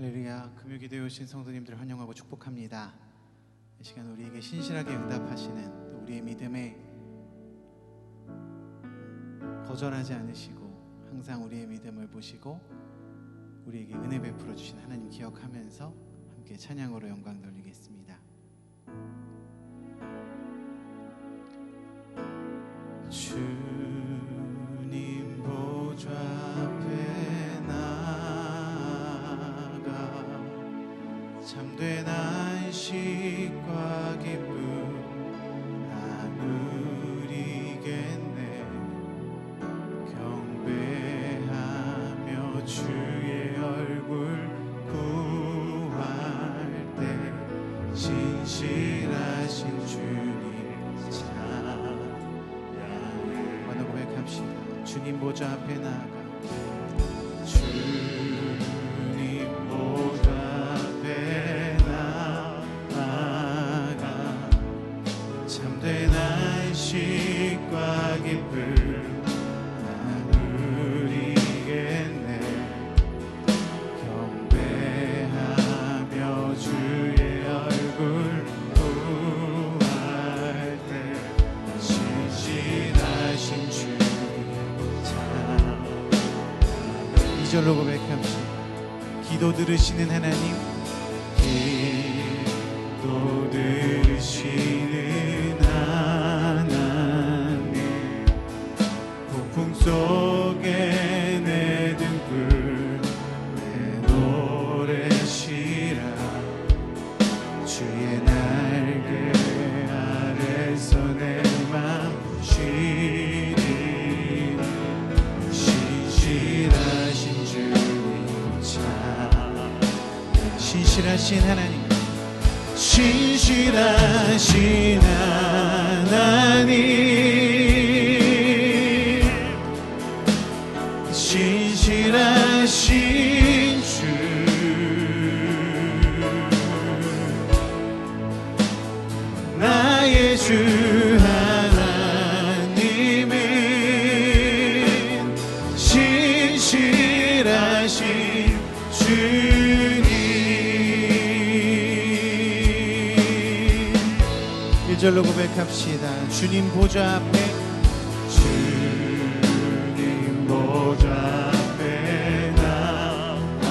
할렐루야. 금요기도에 오신 성도님들 환영하고 축복합니다. 이 시간 우리에게 신실하게 응답하시는, 또 우리의 믿음에 거절하지 않으시고 항상 우리의 믿음을 보시고 우리에게 은혜 베풀어 주신 하나님 기억하면서 함께 찬양으로 영광 돌리겠습니다. 주님 보좌 앞에 나아가 참된 안식과 기쁨 나누리겠네. 경배하며 주의 얼굴 구할 때 신실하신 주님 찬양해. 만나 고백합시다. 주님 보좌 앞에 나아가 주님 보좌 앞에 나아가 참된 안식과 기쁨 나누리겠네. 경배하며 주의 얼굴 구할 때 신실하신 주님 찬양. 2절로 고백합시다. 기도 들으시는 하나님, 기도 들으시는 하나님, 폭풍 속에 내 등불 내 노래시라. 주의 날개 아래서 내 맘 쉬리. 신실하신 주님 찬양. 신실하신 하나님, 신실하신 하나님, 신실하신 주, 나의 주 하나님은 신실하신 주님. 1절로 고백합시다. 주님 보좌 앞에, 주님 보좌 앞에 나아가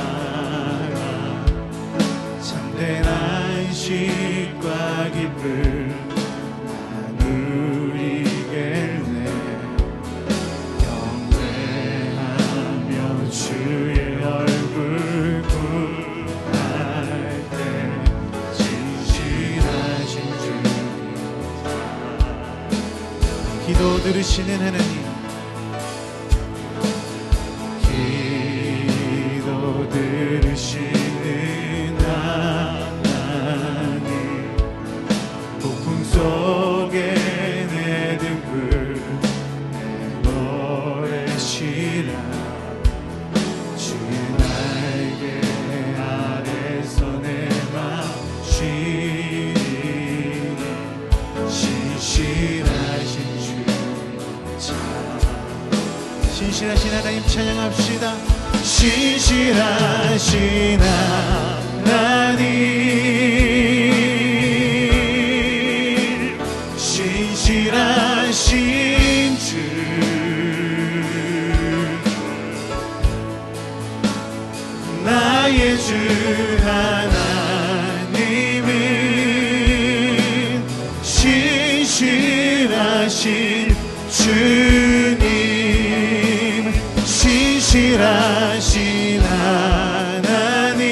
참된 안식과 기쁨 나누리겠네. 경배하며 주의 얼굴 구할 때 신실하신 주님. 기도 들으시는 하나님, 기도 들으시는 하나님, 폭풍 속에 내 등불 내 노래시라. 주의 날개 아래서 내 맘 쉬리. 신실하신 신실하신 하나님 찬양합시다. 신실하신 하나님, 신실하신 주, 나의 주 하나님은 신실하신 주님. 신실하신 하나님,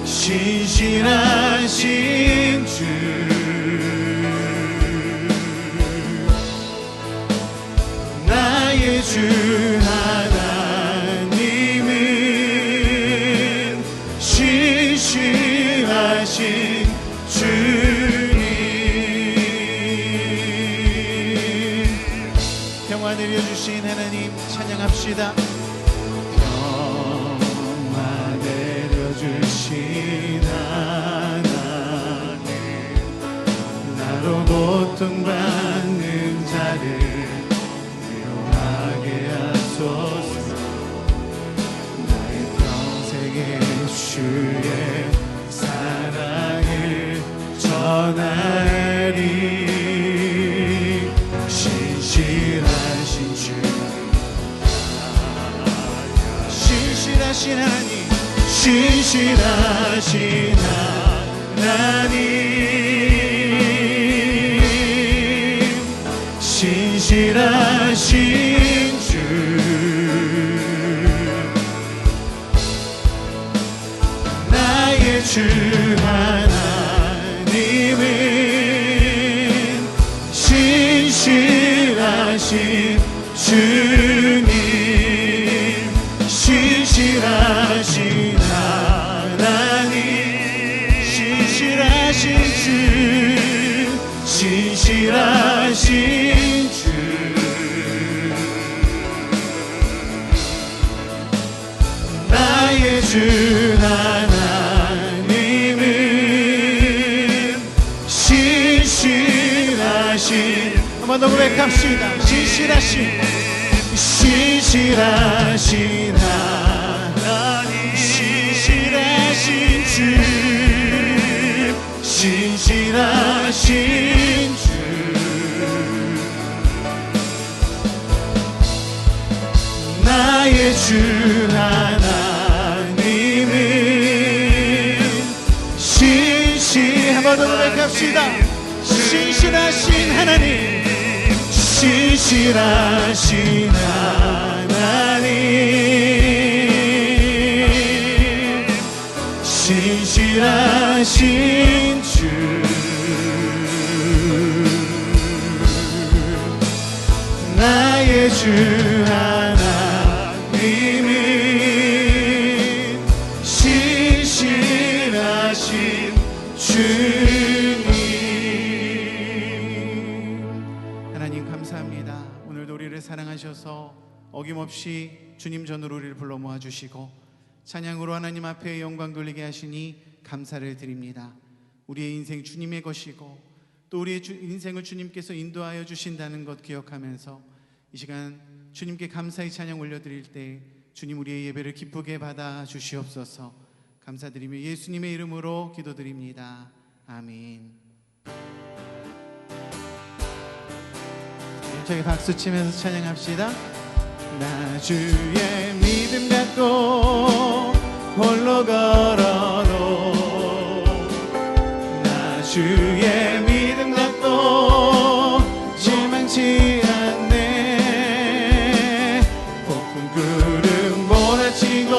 신실하신 주, 나의 주 하나님은 신실하신 주님. 평화 내려주신 하나님 찬양합시다. 평화 내려주신 하나님, 나로 고통받는 자를 위로하게 하소서. 주의 사랑을 전하리. 신실하신 주, 신실하신 하나님, 신실하신 하나님, 신실하신 주, 나의 주 하나님은 신실하신 주님, 신실하신 하나님, 신실하신 주, 신실하신 주, 나의 주 하나님은 신실하신, 한번 더 고백합시다. 신실하신 하나님, 신실하신 주, 신실하신 주, 나의 주 하나님은 한번 더 고백합시다. 신실하신 하나님, 신실하신 하나님, 신실하신 주, 나의 주 하나님은 신실하신 주님. 하나님 감사합니다. 오늘도 우리를 사랑하셔서 어김없이 주님 전으로 우리를 불러 모아주시고 찬양으로 하나님 앞에 영광 돌리게 하시니 감사를 드립니다. 우리의 인생 주님의 것이고 또 우리의 인생을 주님께서 인도하여 주신다는 것 기억하면서 이 시간 주님께 감사의 찬양 올려드릴 때 주님 우리의 예배를 기쁘게 받아 주시옵소서. 감사드리며 예수님의 이름으로 기도드립니다. 아멘. 저희 박수 치면서 찬양합시다. 나 주의 믿음 갖고 홀로 걸어도, 나 주의 믿음 갖고 실망치 않네. 폭풍 구름 몰아치고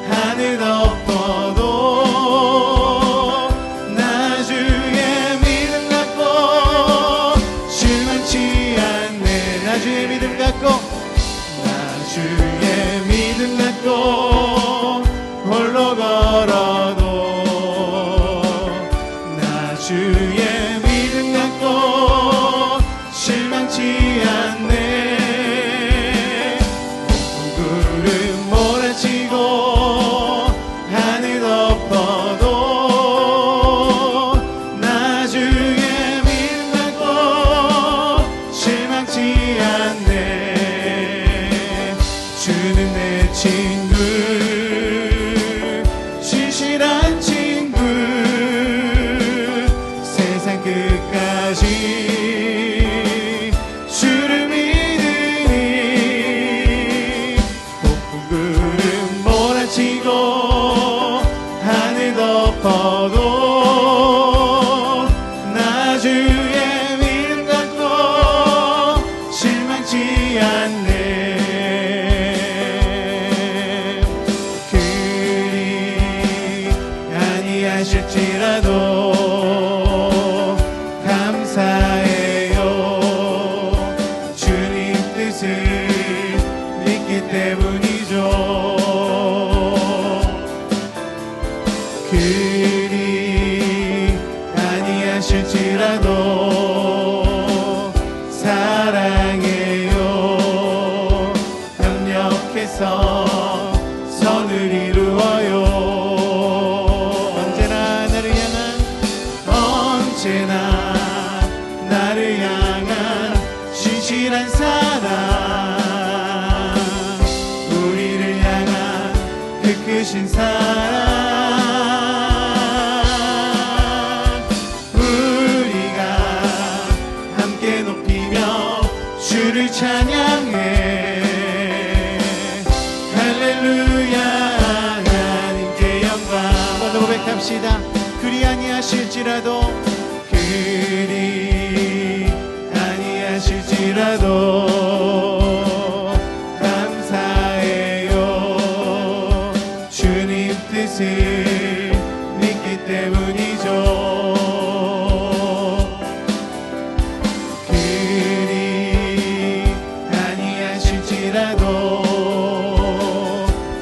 하늘 덮어도, 나 주의 믿음 갖고 실망치 않네. 나 주의 믿음 갖고, 나 주의 믿음 갖고 홀로 걸어도, 나 주의 믿음 갖고 실망치 않네. 폭풍 구름 몰아치고 하늘 덮어도, 나 주의 믿음 갖고 실망치 않네. 주는 내 친구, 신실한 친구, 세상 끝까지 주를 믿으니. 폭풍 구름 몰아치고 하늘 덮어도, 나 주의 믿음 갖고 실망치 않네. 그리 아니하실지라도 감사해요. 주님 뜻을 믿기 때문이죠. 그리 아니하실지라도 사랑해요. 협력해서 선을 이루어요. 언제나 나를 향한 신실한 사랑, 우리를 향한 그 크신 사랑, 찬양해. 할렐루야 하나님께 영광. 한번 더 고백합시다. 그리 아니하실지라도 그리 아니하실지라도 감사해요. 주님 뜻을 믿기 때문이죠. 그리 아니하실지라도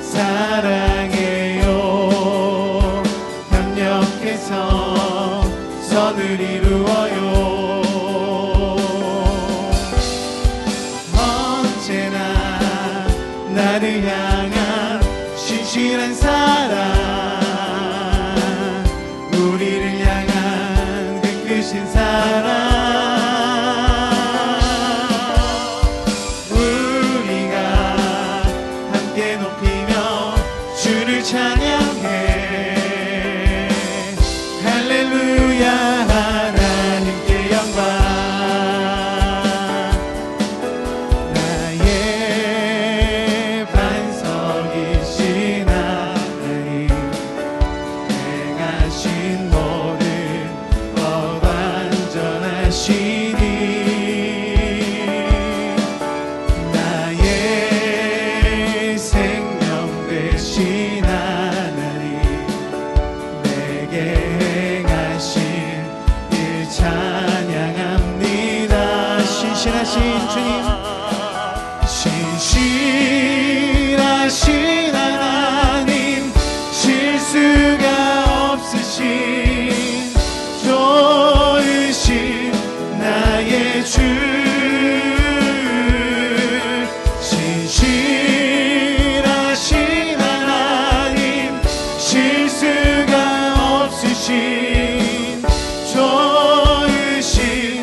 사랑해요. 협력해서 선을 이루어요. 언제나 나를 향한 신실한 사랑, 우리를 향한 그 크신 사랑, 우리가 함께 높이며 주를 찬양해. 할렐루야 하나님께 영광. 나의 반석이신 하나님, 행하신 모든 것 완전하시니, 나의 생명 되신 하나님, 내게 행하신 일 찬양합니다. 신실하신 주님, 신실하신 하나님, 실수가 없으신 좋으신 나의 주, 신실하신 하나님, 실수가 없으신 좋으신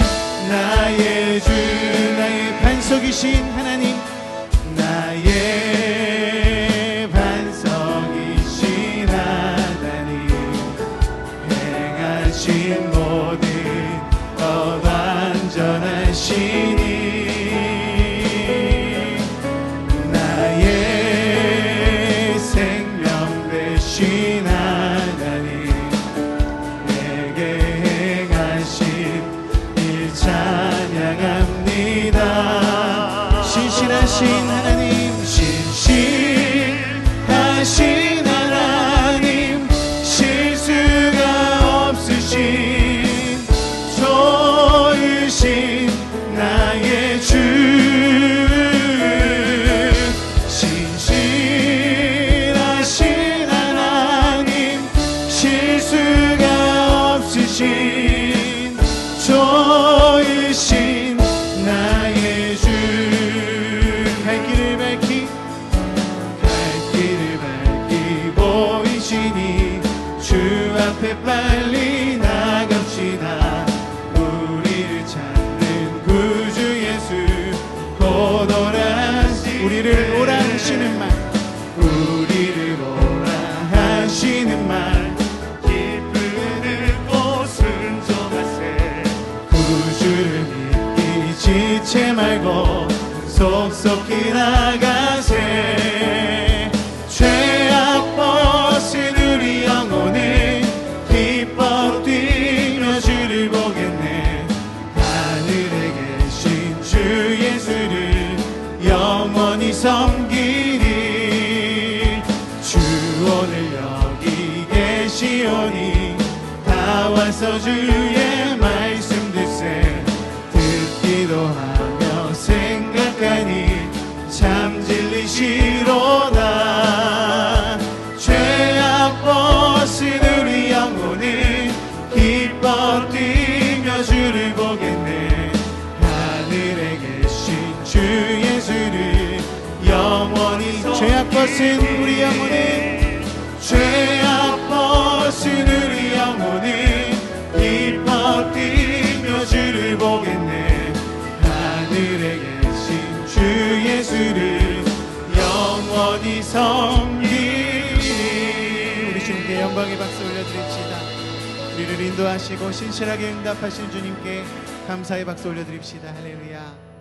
나의 주, 나의 반석이신 하나님, 나의 반석이신 하나님, 행하신 모든 것 완전하시니, 나의 생명 되신 하나님, 내게 행하신 일 찬양합니다. 신실하신 하나님, 신실하신 하나님, 실수가 없으신 좋으신 나의 주, 신실하신 하나님, 실수가 없으신 좋으신 나의 주. 갈 길을 밝히 보이시니 주 앞에 빨리 나갑시다. 우리를 찾는 구주 예수 곧 오라 하시, 우리를 오라 하시는 말, 우리를 오라 하시는 말, 기쁘고 순종하세. 구주를 믿기 지체 말고 속속히 나가세. 죄악 벗은 우리 영혼을 기뻐 뛰며 주를 보겠네. 하늘에 계신 주 예수를 영원히 섬기리. 주 오늘 여기 계시오니 다 와서 주의 말씀 듣세. 듣기도 하며 생각하니 참 진리시로다. 죄악 벗은 우리 영혼을 기뻐 뛰며 주를 보겠네. 하늘에 계신 주 예수를 영원히 죄악 벗은 우리 영혼을, 죄악 벗은 우리 영혼을 기뻐 뛰며 주를 보겠네. 하늘에 계신 주 예수를 영원히 섬기리. 우리 주님께 영광의 박수 올려드립시다. 우리를 인도하시고 신실하게 응답하신 주님께 감사의 박수 올려드립시다. 할렐루야.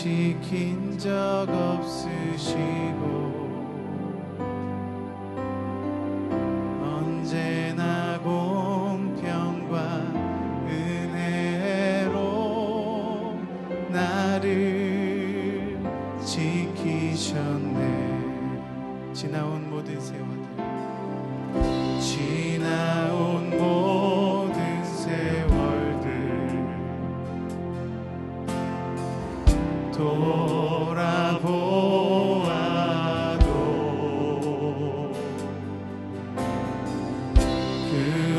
실망시킨 적 없으시고 언제나 공평과 은혜로 나를 지키셨네. 지나온 모든 세월들, 지나온 모든 세월들 돌아보아도 그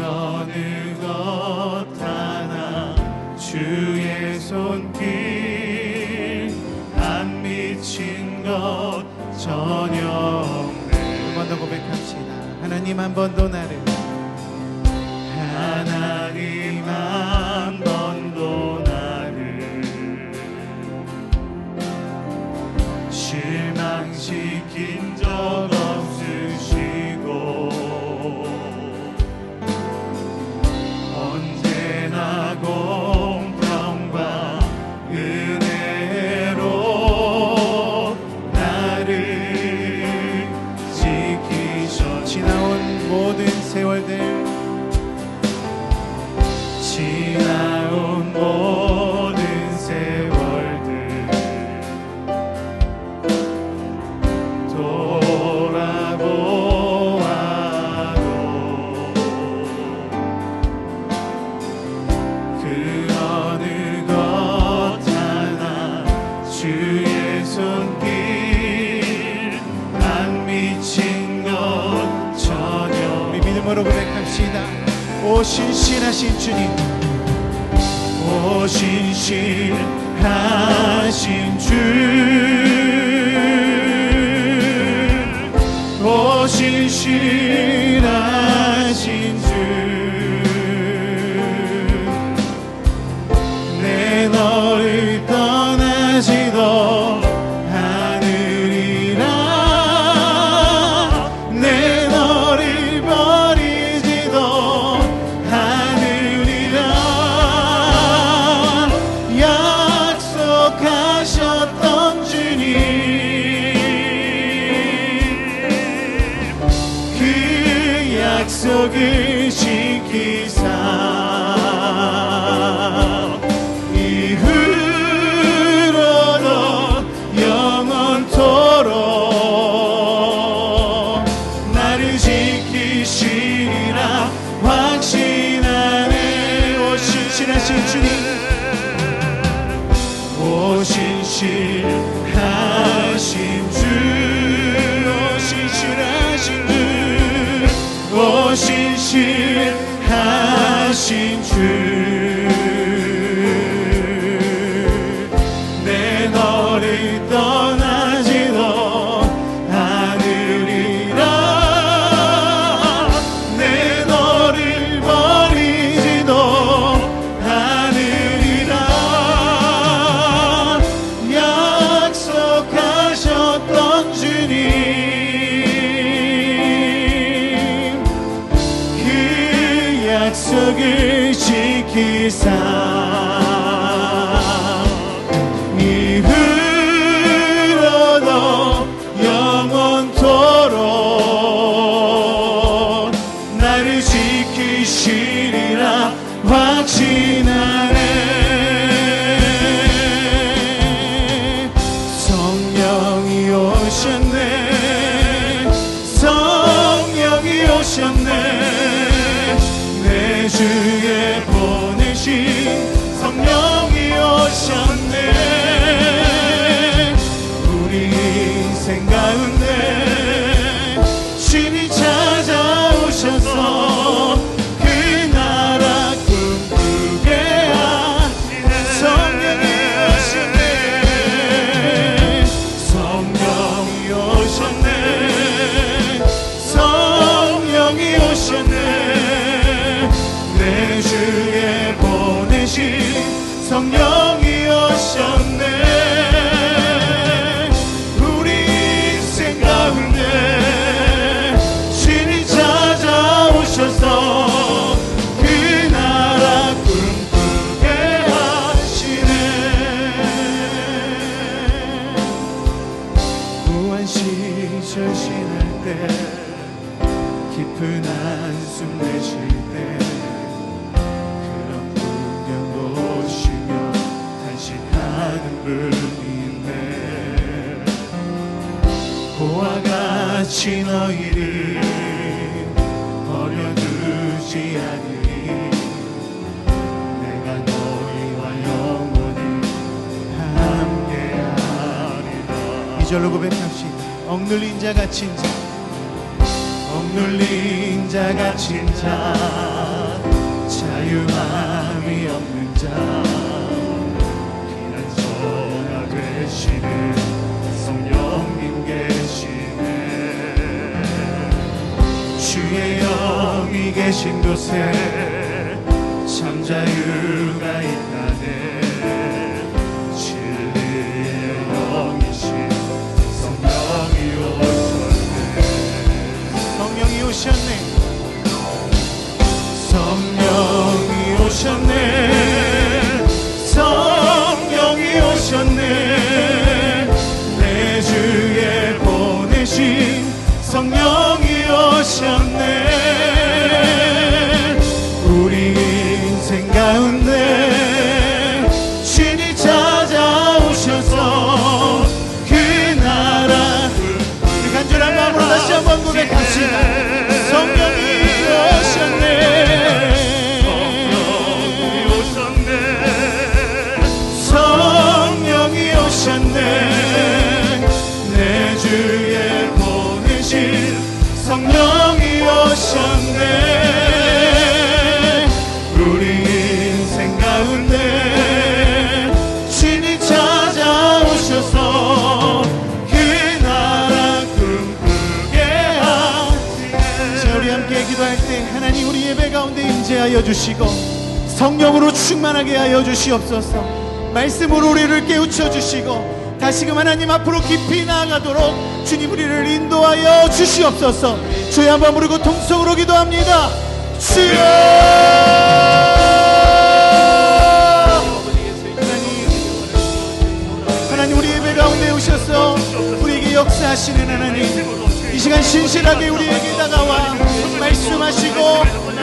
어느 것 하나 주의 손길 안 미친 것 전혀 없네. 한 번 더 고백합시다. 하나님 한 번도 나를, 하나님 한 번도 나를 실망시킨 적 없으시고 언제나 공평과 은혜로 나를 지키셔. 지나온 모든 세월들, 지나온 모든 세월들 돌아보아도 그 어느 것 하나 주의 손길 안 미친 것 전혀. 우리 믿음으로 고백합시다. 오 신실하신 주님, 오 신실하신 주, 오 신실하신 주, 내 너를 떠나지도 않으리라, 내 너를 버리지도 않으리라. 약속하셨던 주님, 그 약속을 지키사 이후로도 영원토록 나를 지키시리라 확신하네. 오 신실하신 주님, 오 신실하신 주, 오 신실하신 주, 오 신실하신 주, 내 너를 떠나지도 않으리라, 내 너를 버리지도 않으리라. 약속하셨던 주님, 그 약속을 지키사 이후로도 영원토록 나를 지키시리라 확신하네. 성령이 오셨네, 성령이 오셨네, 내 주에 보내신 성령이 오셨네. 우리 인생 가운데 신이 찾아오셔서 그 나라 꿈꾸게 하시네. 성령이 오셨네, 성령이 오셨네, 성령이 오셨네, 내 오직 너희를 버려두지 않으리. 내가 너희와 영원히 함께하리라. 이절로 고백합시다. 억눌린 자 갇힌 자, 억눌린 자 갇힌 자, 자유함이 없는 자, 피난처가 되시는 성령님 계시네. 주의 영이 계신 곳에 참 자유가 있다네. 진리의 영이신 성령이 오셨네. 성령이 오셨네. 성령이 오셨네. 성령이 오셨네. 내 주에 보내신 성령이 오셨네. 우리 인생 가운데 신이 찾아오셔서 그 나라. 우리 간절한 마음으로 다시 한번 고백합시다. 성령이 오셨네. 성령이 오셨네. 내 주에 보내신 성령이 오셨네. 우리 인생 가운데 신이 찾아오셔서 그 나라 꿈꾸게 하시네. 자, 우리 함께 기도할 때 하나님 우리 예배 가운데 임재하여 주시고 성령으로 충만하게 하여 주시옵소서. 말씀으로 우리를 깨우쳐 주시고 다시금 하나님 앞으로 깊이 나아가도록 주님 우리를 인도하여 주시옵소서. 주여 한번 부르고 통성으로 기도합니다. 주여! 하나님 우리 예배 가운데 오셔서 우리에게 역사하시는 하나님, 이 시간 신실하게 우리에게 다가와 말씀하시고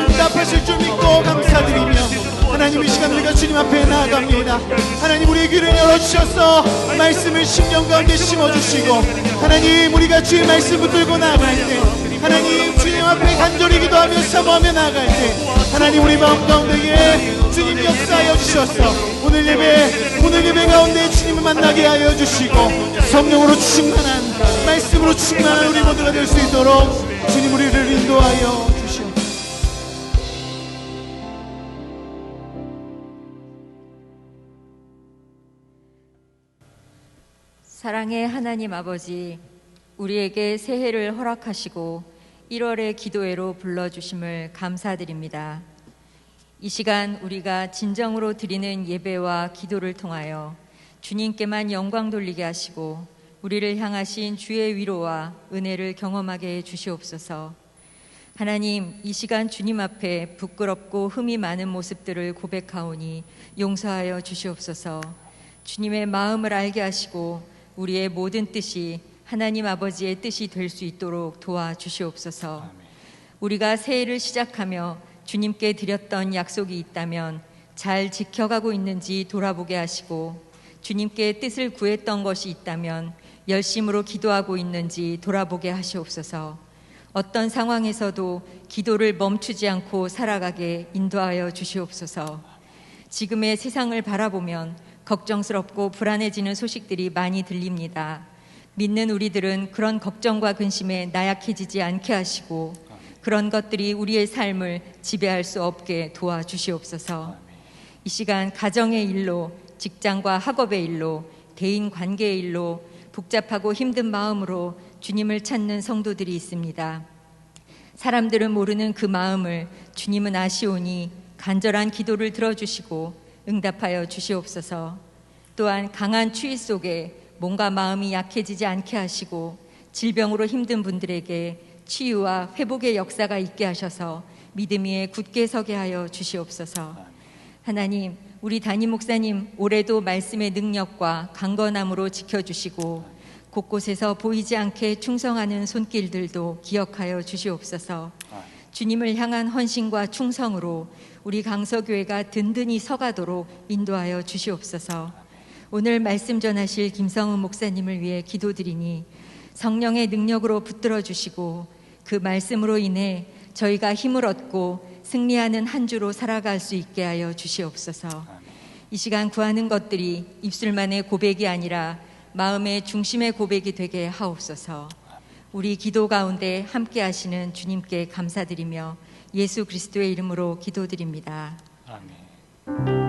응답하실 줄 믿고 감사드리며 하나님 이 시간 우리가 주님 앞에 나아갑니다. 하나님 우리의 귀를 열어주셔서 말씀을 심령 가운데 심어주시고 하나님 우리가 주의 말씀 붙들고 나아갈 때 하나님 주님 앞에 간절히 기도하며 사모하며 나아갈 때 하나님 우리 마음 가운데에 주님 역사하여 주셔서 오늘 예배 가운데 주님을 만나게 하여 주시고 성령으로 충만한 말씀으로 충만한 우리 모두가 될 수 있도록 주님 우리를 인도하여 주시옵소서. 사랑의 하나님 아버지, 우리에게 새해를 허락하시고 1월의 기도회로 불러주심을 감사드립니다. 이 시간 우리가 진정으로 드리는 예배와 기도를 통하여 주님께만 영광 돌리게 하시고 우리를 향하신 주의 위로와 은혜를 경험하게 해 주시옵소서. 하나님, 이 시간 주님 앞에 부끄럽고 흠이 많은 모습들을 고백하오니 용서하여 주시옵소서. 주님의 마음을 알게 하시고 우리의 모든 뜻이 하나님 아버지의 뜻이 될 수 있도록 도와주시옵소서. 우리가 새해를 시작하며 주님께 드렸던 약속이 있다면 잘 지켜가고 있는지 돌아보게 하시고 주님께 뜻을 구했던 것이 있다면 열심으로 기도하고 있는지 돌아보게 하시옵소서. 어떤 상황에서도 기도를 멈추지 않고 살아가게 인도하여 주시옵소서. 지금의 세상을 바라보면 걱정스럽고 불안해지는 소식들이 많이 들립니다. 믿는 우리들은 그런 걱정과 근심에 나약해지지 않게 하시고 그런 것들이 우리의 삶을 지배할 수 없게 도와주시옵소서. 이 시간 가정의 일로, 직장과 학업의 일로, 대인 관계의 일로 복잡하고 힘든 마음으로 주님을 찾는 성도들이 있습니다. 사람들은 모르는 그 마음을 주님은 아시오니 간절한 기도를 들어주시고 응답하여 주시옵소서. 또한 강한 추위 속에 몸과 마음이 약해지지 않게 하시고 질병으로 힘든 분들에게 치유와 회복의 역사가 있게 하셔서 믿음 위에 굳게 서게 하여 주시옵소서. 하나님, 우리 담임 목사님 올해도 말씀의 능력과 강건함으로 지켜주시고 곳곳에서 보이지 않게 충성하는 손길들도 기억하여 주시옵소서. 주님을 향한 헌신과 충성으로 우리 강서교회가 든든히 서가도록 인도하여 주시옵소서. 오늘 말씀 전하실 김성은 목사님을 위해 기도드리니 성령의 능력으로 붙들어 주시고 그 말씀으로 인해 저희가 힘을 얻고 승리하는 한 주로 살아갈 수 있게 하여 주시옵소서. 이 시간 구하는 것들이 입술만의 고백이 아니라 마음의 중심의 고백이 되게 하옵소서. 우리 기도 가운데 함께 하시는 주님께 감사드리며 예수 그리스도의 이름으로 기도드립니다. 아멘.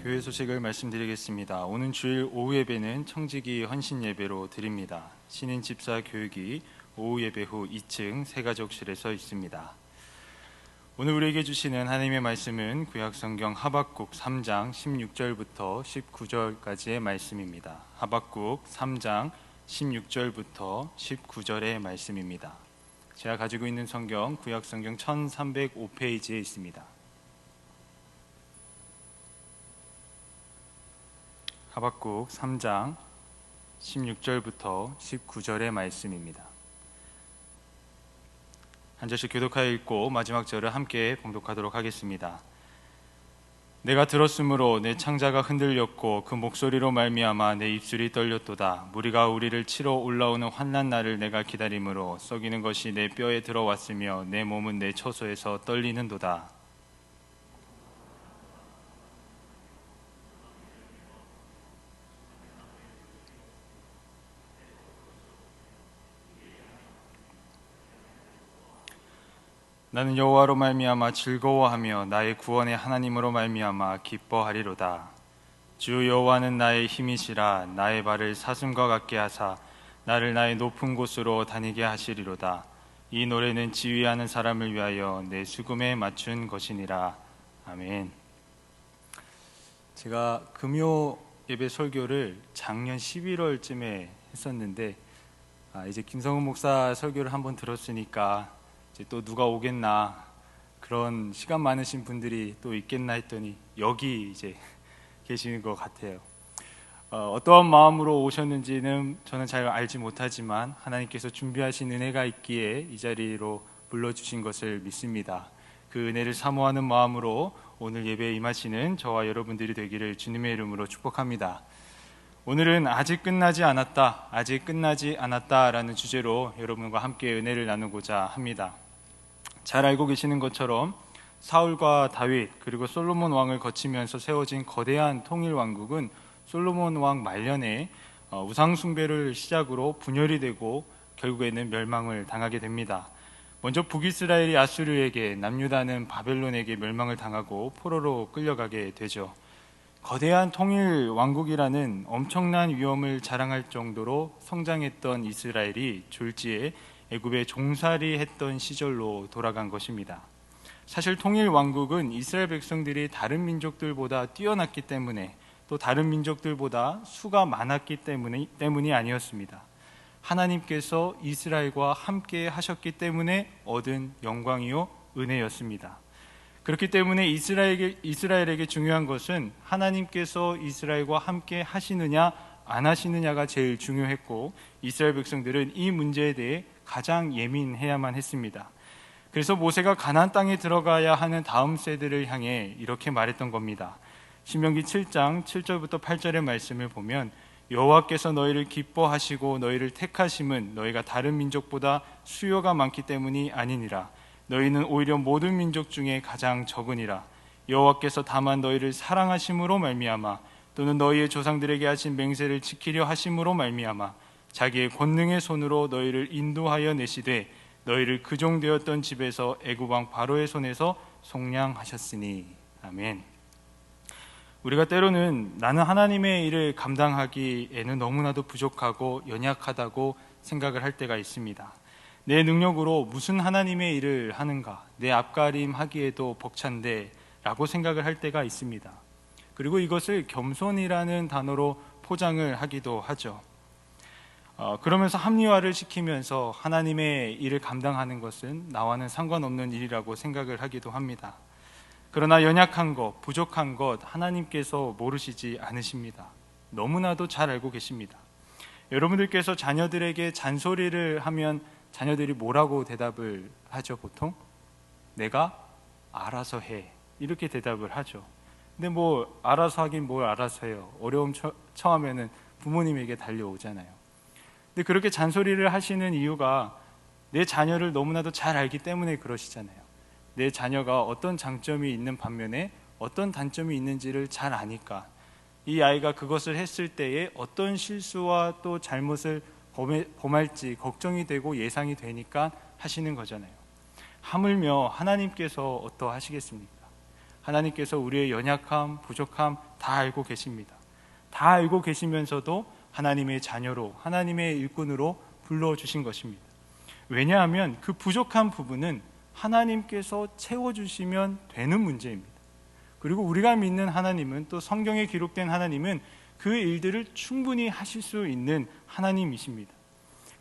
교회 소식을 말씀드리겠습니다. 오는 주일 오후 예배는 청지기 헌신 예배로 드립니다. 신인 집사 교육이 오후 예배 후 2층 새가족실에서 있습니다. 오늘 우리에게 주시는 하나님의 말씀은 구약성경 하박국 3장 16절부터 19절까지의 말씀입니다. 하박국 3장 16절부터 19절의 말씀입니다. 제가 가지고 있는 성경 구약성경 1305페이지에 있습니다. 하박국 3장 16절부터 19절의 말씀입니다. 한 절씩 교독하여 읽고 마지막 절을 함께 봉독하도록 하겠습니다. 내가 들었으므로 내 창자가 흔들렸고 그 목소리로 말미암아 내 입술이 떨렸도다. 무리가 우리를 치러 올라오는 환난 날을 내가 기다림으로 썩이는 것이 내 뼈에 들어왔으며 내 몸은 내 처소에서 떨리는도다. 나는 여호와로 말미암아 즐거워하며 나의 구원의 하나님으로 말미암아 기뻐하리로다. 주 여호와는 나의 힘이시라. 나의 발을 사슴과 같게 하사 나를 나의 높은 곳으로 다니게 하시리로다. 이 노래는 지휘하는 사람을 위하여 내 수금에 맞춘 것이니라. 아멘. 제가 금요 예배 설교를 작년 11월쯤에 했었는데 이제 김성훈 목사 설교를 한번 들었으니까 또 누가 오겠나, 그런 시간 많으신 분들이 또 있겠나 했더니 여기 이제 계시는 것 같아요. 어떠한 마음으로 오셨는지는 저는 잘 알지 못하지만 하나님께서 준비하신 은혜가 있기에 이 자리로 불러주신 것을 믿습니다. 그 은혜를 사모하는 마음으로 오늘 예배에 임하시는 저와 여러분들이 되기를 주님의 이름으로 축복합니다. 오늘은 아직 끝나지 않았다 라는 주제로 여러분과 함께 은혜를 나누고자 합니다. 잘 알고 계시는 것처럼 사울과 다윗 그리고 솔로몬 왕을 거치면서 세워진 거대한 통일 왕국은 솔로몬 왕 말년에 우상 숭배를 시작으로 분열이 되고 결국에는 멸망을 당하게 됩니다. 먼저 북이스라엘이 아수르에게, 남유다는 바벨론에게 멸망을 당하고 포로로 끌려가게 되죠. 거대한 통일 왕국이라는 엄청난 위엄을 자랑할 정도로 성장했던 이스라엘이 졸지에 애굽에 종살이 했던 시절로 돌아간 것입니다. 사실 통일 왕국은 이스라엘 백성들이 다른 민족들보다 뛰어났기 때문에, 또 다른 민족들보다 수가 많았기 때문이 아니었습니다. 하나님께서 이스라엘과 함께 하셨기 때문에 얻은 영광이요 은혜였습니다. 그렇기 때문에 이스라엘에게 중요한 것은 하나님께서 이스라엘과 함께 하시느냐 안 하시느냐가 제일 중요했고, 이스라엘 백성들은 이 문제에 대해 가장 예민해야만 했습니다. 그래서 모세가 가나안 땅에 들어가야 하는 다음 세대를 향해 이렇게 말했던 겁니다. 신명기 7장 7절부터 8절의 말씀을 보면, 여호와께서 너희를 기뻐하시고 너희를 택하심은 너희가 다른 민족보다 수요가 많기 때문이 아니니라. 너희는 오히려 모든 민족 중에 가장 적으니라. 여호와께서 다만 너희를 사랑하심으로 말미암아, 또는 너희의 조상들에게 하신 맹세를 지키려 하심으로 말미암아 자기의 권능의 손으로 너희를 인도하여 내시되 너희를 그종되었던 집에서 애굽 왕 바로의 손에서 속량하셨으니. 아멘. 우리가 때로는 나는 하나님의 일을 감당하기에는 너무나도 부족하고 연약하다고 생각을 할 때가 있습니다. 내 능력으로 무슨 하나님의 일을 하는가, 내 앞가림 하기에도 벅찬데 라고 생각을 할 때가 있습니다. 그리고 이것을 겸손이라는 단어로 포장을 하기도 하죠. 그러면서 합리화를 시키면서 하나님의 일을 감당하는 것은 나와는 상관없는 일이라고 생각을 하기도 합니다. 그러나 연약한 것, 부족한 것 하나님께서 모르시지 않으십니다. 너무나도 잘 알고 계십니다. 여러분들께서 자녀들에게 잔소리를 하면 자녀들이 뭐라고 대답을 하죠? 보통 내가 알아서 해, 이렇게 대답을 하죠. 근데 뭐 알아서 하긴 뭘 알아서 해요. 어려움 처하면은 부모님에게 달려오잖아요. 근데 그렇게 잔소리를 하시는 이유가 내 자녀를 너무나도 잘 알기 때문에 그러시잖아요. 내 자녀가 어떤 장점이 있는 반면에 어떤 단점이 있는지를 잘 아니까 이 아이가 그것을 했을 때에 어떤 실수와 또 잘못을 범할지 걱정이 되고 예상이 되니까 하시는 거잖아요. 하물며 하나님께서 어떠하시겠습니까? 하나님께서 우리의 연약함, 부족함 다 알고 계십니다. 다 알고 계시면서도 하나님의 자녀로, 하나님의 일꾼으로 불러주신 것입니다. 왜냐하면 그 부족한 부분은 하나님께서 채워주시면 되는 문제입니다. 그리고 우리가 믿는 하나님은, 또 성경에 기록된 하나님은 그 일들을 충분히 하실 수 있는 하나님이십니다.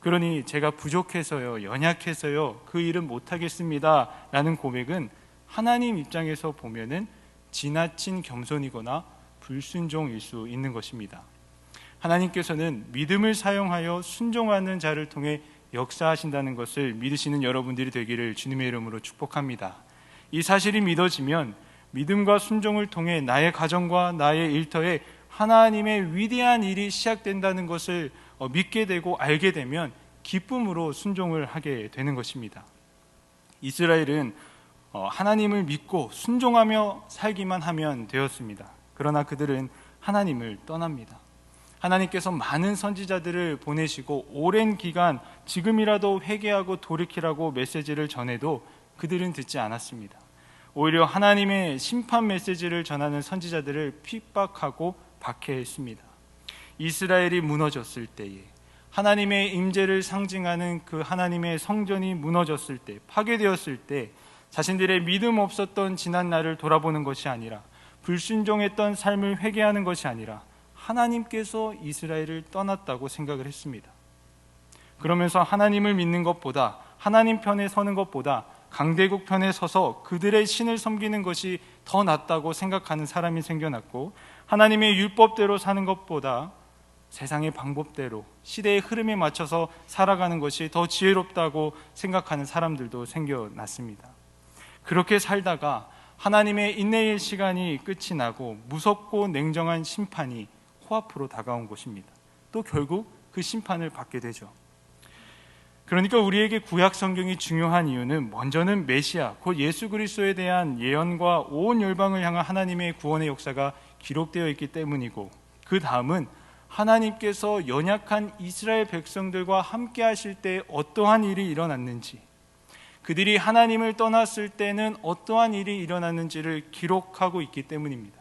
그러니 제가 부족해서요, 연약해서요, 그 일은 못하겠습니다 라는 고백은 하나님 입장에서 보면은 지나친 겸손이거나 불순종일 수 있는 것입니다. 하나님께서는 믿음을 사용하여 순종하는 자를 통해 역사하신다는 것을 믿으시는 여러분들이 되기를 주님의 이름으로 축복합니다. 이 사실이 믿어지면 믿음과 순종을 통해 나의 가정과 나의 일터에 하나님의 위대한 일이 시작된다는 것을 믿게 되고 알게 되면 기쁨으로 순종을 하게 되는 것입니다. 이스라엘은 하나님을 믿고 순종하며 살기만 하면 되었습니다. 그러나 그들은 하나님을 떠납니다. 하나님께서 많은 선지자들을 보내시고 오랜 기간 지금이라도 회개하고 돌이키라고 메시지를 전해도 그들은 듣지 않았습니다. 오히려 하나님의 심판 메시지를 전하는 선지자들을 핍박하고 박해했습니다. 이스라엘이 무너졌을 때에, 하나님의 임재를 상징하는 그 하나님의 성전이 무너졌을 때, 파괴되었을 때 자신들의 믿음 없었던 지난 날을 돌아보는 것이 아니라, 불순종했던 삶을 회개하는 것이 아니라 하나님께서 이스라엘을 떠났다고 생각을 했습니다. 그러면서 하나님을 믿는 것보다, 하나님 편에 서는 것보다 강대국 편에 서서 그들의 신을 섬기는 것이 더 낫다고 생각하는 사람이 생겨났고, 하나님의 율법대로 사는 것보다 세상의 방법대로 시대의 흐름에 맞춰서 살아가는 것이 더 지혜롭다고 생각하는 사람들도 생겨났습니다. 그렇게 살다가 하나님의 인내의 시간이 끝이 나고 무섭고 냉정한 심판이 코앞으로 다가온 것입니다. 또 결국 그 심판을 받게 되죠. 그러니까 우리에게 구약 성경이 중요한 이유는 먼저는 메시아, 곧 예수 그리스도에 대한 예언과 온 열방을 향한 하나님의 구원의 역사가 기록되어 있기 때문이고, 그 다음은 하나님께서 연약한 이스라엘 백성들과 함께 하실 때 어떠한 일이 일어났는지, 그들이 하나님을 떠났을 때는 어떠한 일이 일어났는지를 기록하고 있기 때문입니다.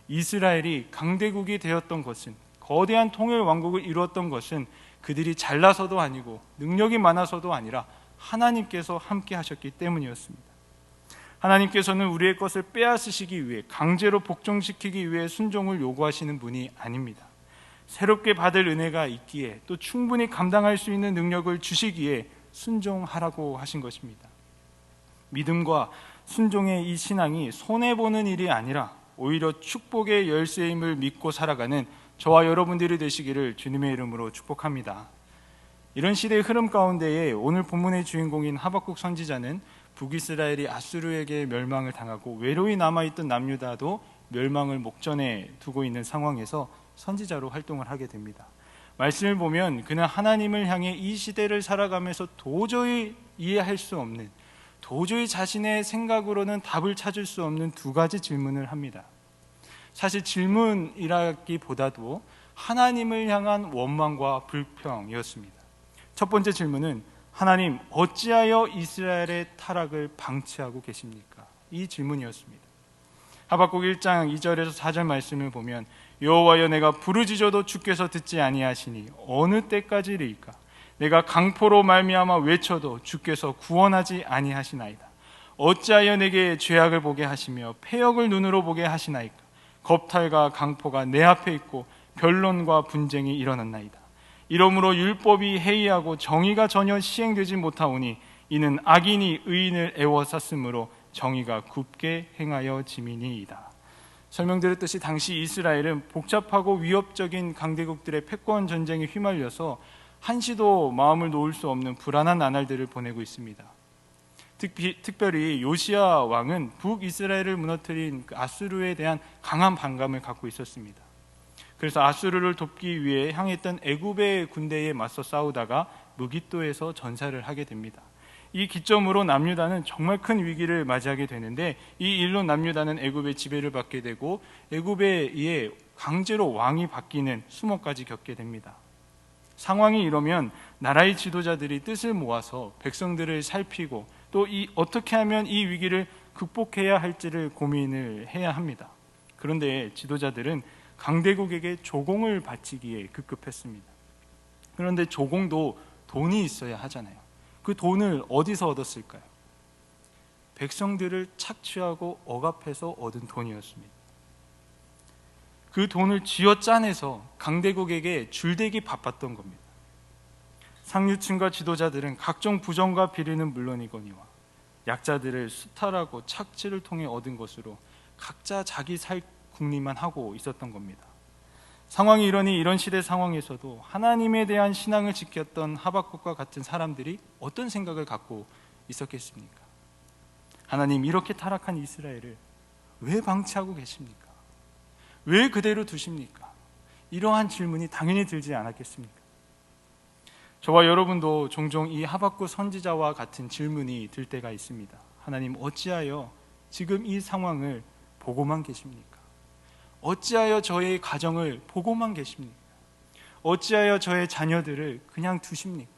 이스라엘이 강대국이 되었던 것은, 거대한 통일 왕국을 이루었던 것은 그들이 잘나서도 아니고 능력이 많아서도 아니라 하나님께서 함께 하셨기 때문이었습니다. 하나님께서는 우리의 것을 빼앗으시기 위해, 강제로 복종시키기 위해 순종을 요구하시는 분이 아닙니다. 새롭게 받을 은혜가 있기에, 또 충분히 감당할 수 있는 능력을 주시기에 순종하라고 하신 것입니다. 믿음과 순종의 이 신앙이 손해보는 일이 아니라 오히려 축복의 열쇠임을 믿고 살아가는 저와 여러분들이 되시기를 주님의 이름으로 축복합니다. 이런 시대의 흐름 가운데에 오늘 본문의 주인공인 하박국 선지자는 북이스라엘이 아수르에게 멸망을 당하고 외로이 남아있던 남유다도 멸망을 목전에 두고 있는 상황에서 선지자로 활동을 하게 됩니다. 말씀을 보면 그는 하나님을 향해 이 시대를 살아가면서 도저히 이해할 수 없는, 도저히 자신의 생각으로는 답을 찾을 수 없는 두 가지 질문을 합니다. 사실 질문이라기보다도 하나님을 향한 원망과 불평이었습니다. 첫 번째 질문은, 하나님 어찌하여 이스라엘의 타락을 방치하고 계십니까? 이 질문이었습니다. 하박국 1장 2절에서 4절 말씀을 보면, 여호와여 내가 부르짖어도 주께서 듣지 아니하시니 어느 때까지리이까? 내가 강포로 말미암아 외쳐도 주께서 구원하지 아니하시나이다. 어찌하여 내게 죄악을 보게 하시며 패역을 눈으로 보게 하시나이까? 겁탈과 강포가 내 앞에 있고 변론과 분쟁이 일어났나이다. 이러므로 율법이 해이하고 정의가 전혀 시행되지 못하오니 이는 악인이 의인을 애워쌌으므로 정의가 굳게 행하여 지미니이다. 설명드렸듯이 당시 이스라엘은 복잡하고 위협적인 강대국들의 패권 전쟁에 휘말려서 한시도 마음을 놓을 수 없는 불안한 나날들을 보내고 있습니다. 특별히 요시야 왕은 북이스라엘을 무너뜨린 아수르에 대한 강한 반감을 갖고 있었습니다. 그래서 아수르를 돕기 위해 향했던 애굽의 군대에 맞서 싸우다가 무깃도에서 전사를 하게 됩니다. 이 기점으로 남유다는 정말 큰 위기를 맞이하게 되는데, 이 일로 남유다는 애굽의 지배를 받게 되고 애굽에 의해 강제로 왕이 바뀌는 수모까지 겪게 됩니다. 상황이 이러면 나라의 지도자들이 뜻을 모아서 백성들을 살피고 또 어떻게 하면 이 위기를 극복해야 할지를 고민을 해야 합니다. 그런데 지도자들은 강대국에게 조공을 바치기에 급급했습니다. 그런데 조공도 돈이 있어야 하잖아요. 그 돈을 어디서 얻었을까요? 백성들을 착취하고 억압해서 얻은 돈이었습니다. 그 돈을 쥐어짜내서 강대국에게 줄대기 바빴던 겁니다. 상류층과 지도자들은 각종 부정과 비리는 물론이거니와 약자들을 수탈하고 착취를 통해 얻은 것으로 각자 자기 살 궁리만 하고 있었던 겁니다. 상황이 이러니 이런 시대 상황에서도 하나님에 대한 신앙을 지켰던 하박국과 같은 사람들이 어떤 생각을 갖고 있었겠습니까? 하나님, 이렇게 타락한 이스라엘을 왜 방치하고 계십니까? 왜 그대로 두십니까? 이러한 질문이 당연히 들지 않았겠습니까? 저와 여러분도 종종 이 하박국 선지자와 같은 질문이 들 때가 있습니다. 하나님, 어찌하여 지금 이 상황을 보고만 계십니까? 어찌하여 저의 가정을 보고만 계십니까? 어찌하여 저의 자녀들을 그냥 두십니까?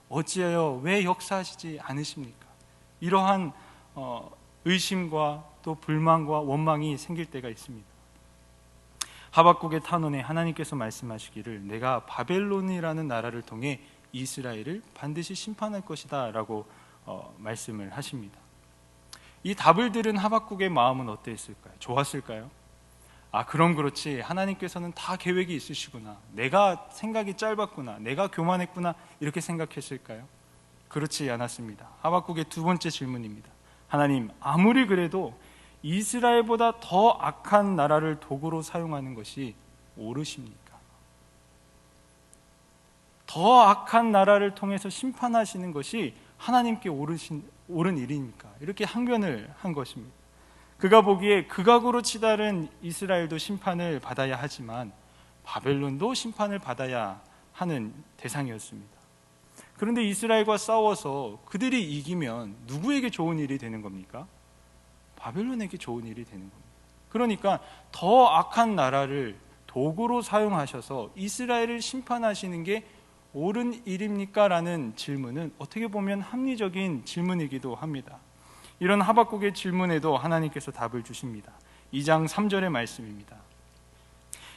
어찌하여 왜 역사하시지 않으십니까? 이러한 의심과 또 불만과 원망이 생길 때가 있습니다. 하박국의 탄원에 하나님께서 말씀하시기를 내가 바벨론이라는 나라를 통해 이스라엘을 반드시 심판할 것이다 라고 말씀을 하십니다. 이 답을 들은 하박국의 마음은 어땠을까요? 좋았을까요? 그럼 그렇지, 하나님께서는 다 계획이 있으시구나, 내가 생각이 짧았구나, 내가 교만했구나, 이렇게 생각했을까요? 그렇지 않았습니다. 하박국의 두 번째 질문입니다. 하나님, 아무리 그래도 이스라엘보다 더 악한 나라를 도구로 사용하는 것이 옳으십니까? 더 악한 나라를 통해서 심판하시는 것이 하나님께 옳은 일입니까? 이렇게 항변을 한 것입니다. 그가 보기에 극악으로 치달은 이스라엘도 심판을 받아야 하지만 바벨론도 심판을 받아야 하는 대상이었습니다. 그런데 이스라엘과 싸워서 그들이 이기면 누구에게 좋은 일이 되는 겁니까? 바벨론에게 좋은 일이 되는 겁니다. 그러니까 더 악한 나라를 도구로 사용하셔서 이스라엘을 심판하시는 게 옳은 일입니까? 라는 질문은 어떻게 보면 합리적인 질문이기도 합니다. 이런 하박국의 질문에도 하나님께서 답을 주십니다. 2장 3절의 말씀입니다.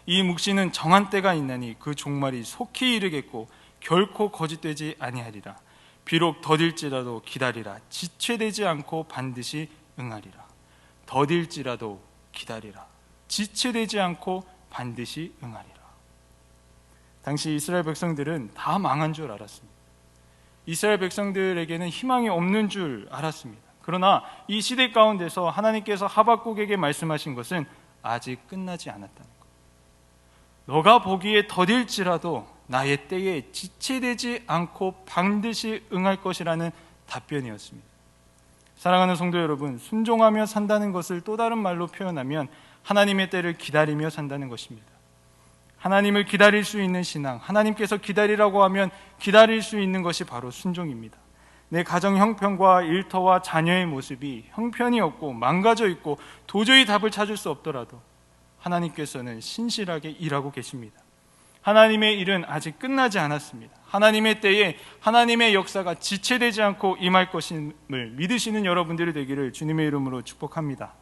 이 묵시는 정한 때가 있나니 그 종말이 속히 이르겠고 결코 거짓되지 아니하리라. 비록 더딜지라도 기다리라. 지체되지 않고 반드시 응하리라. 더딜지라도 기다리라. 지체되지 않고 반드시 응하리라. 당시 이스라엘 백성들은 다 망한 줄 알았습니다. 이스라엘 백성들에게는 희망이 없는 줄 알았습니다. 그러나 이 시대 가운데서 하나님께서 하박국에게 말씀하신 것은 아직 끝나지 않았다는 것. 너가 보기에 더딜지라도 나의 때에 지체되지 않고 반드시 응할 것이라는 답변이었습니다. 사랑하는 성도 여러분, 순종하며 산다는 것을 또 다른 말로 표현하면 하나님의 때를 기다리며 산다는 것입니다. 하나님을 기다릴 수 있는 신앙, 하나님께서 기다리라고 하면 기다릴 수 있는 것이 바로 순종입니다. 내 가정 형편과 일터와 자녀의 모습이 형편이 없고 망가져 있고 도저히 답을 찾을 수 없더라도 하나님께서는 신실하게 일하고 계십니다. 하나님의 일은 아직 끝나지 않았습니다. 하나님의 때에 하나님의 역사가 지체되지 않고 임할 것임을 믿으시는 여러분들이 되기를 주님의 이름으로 축복합니다.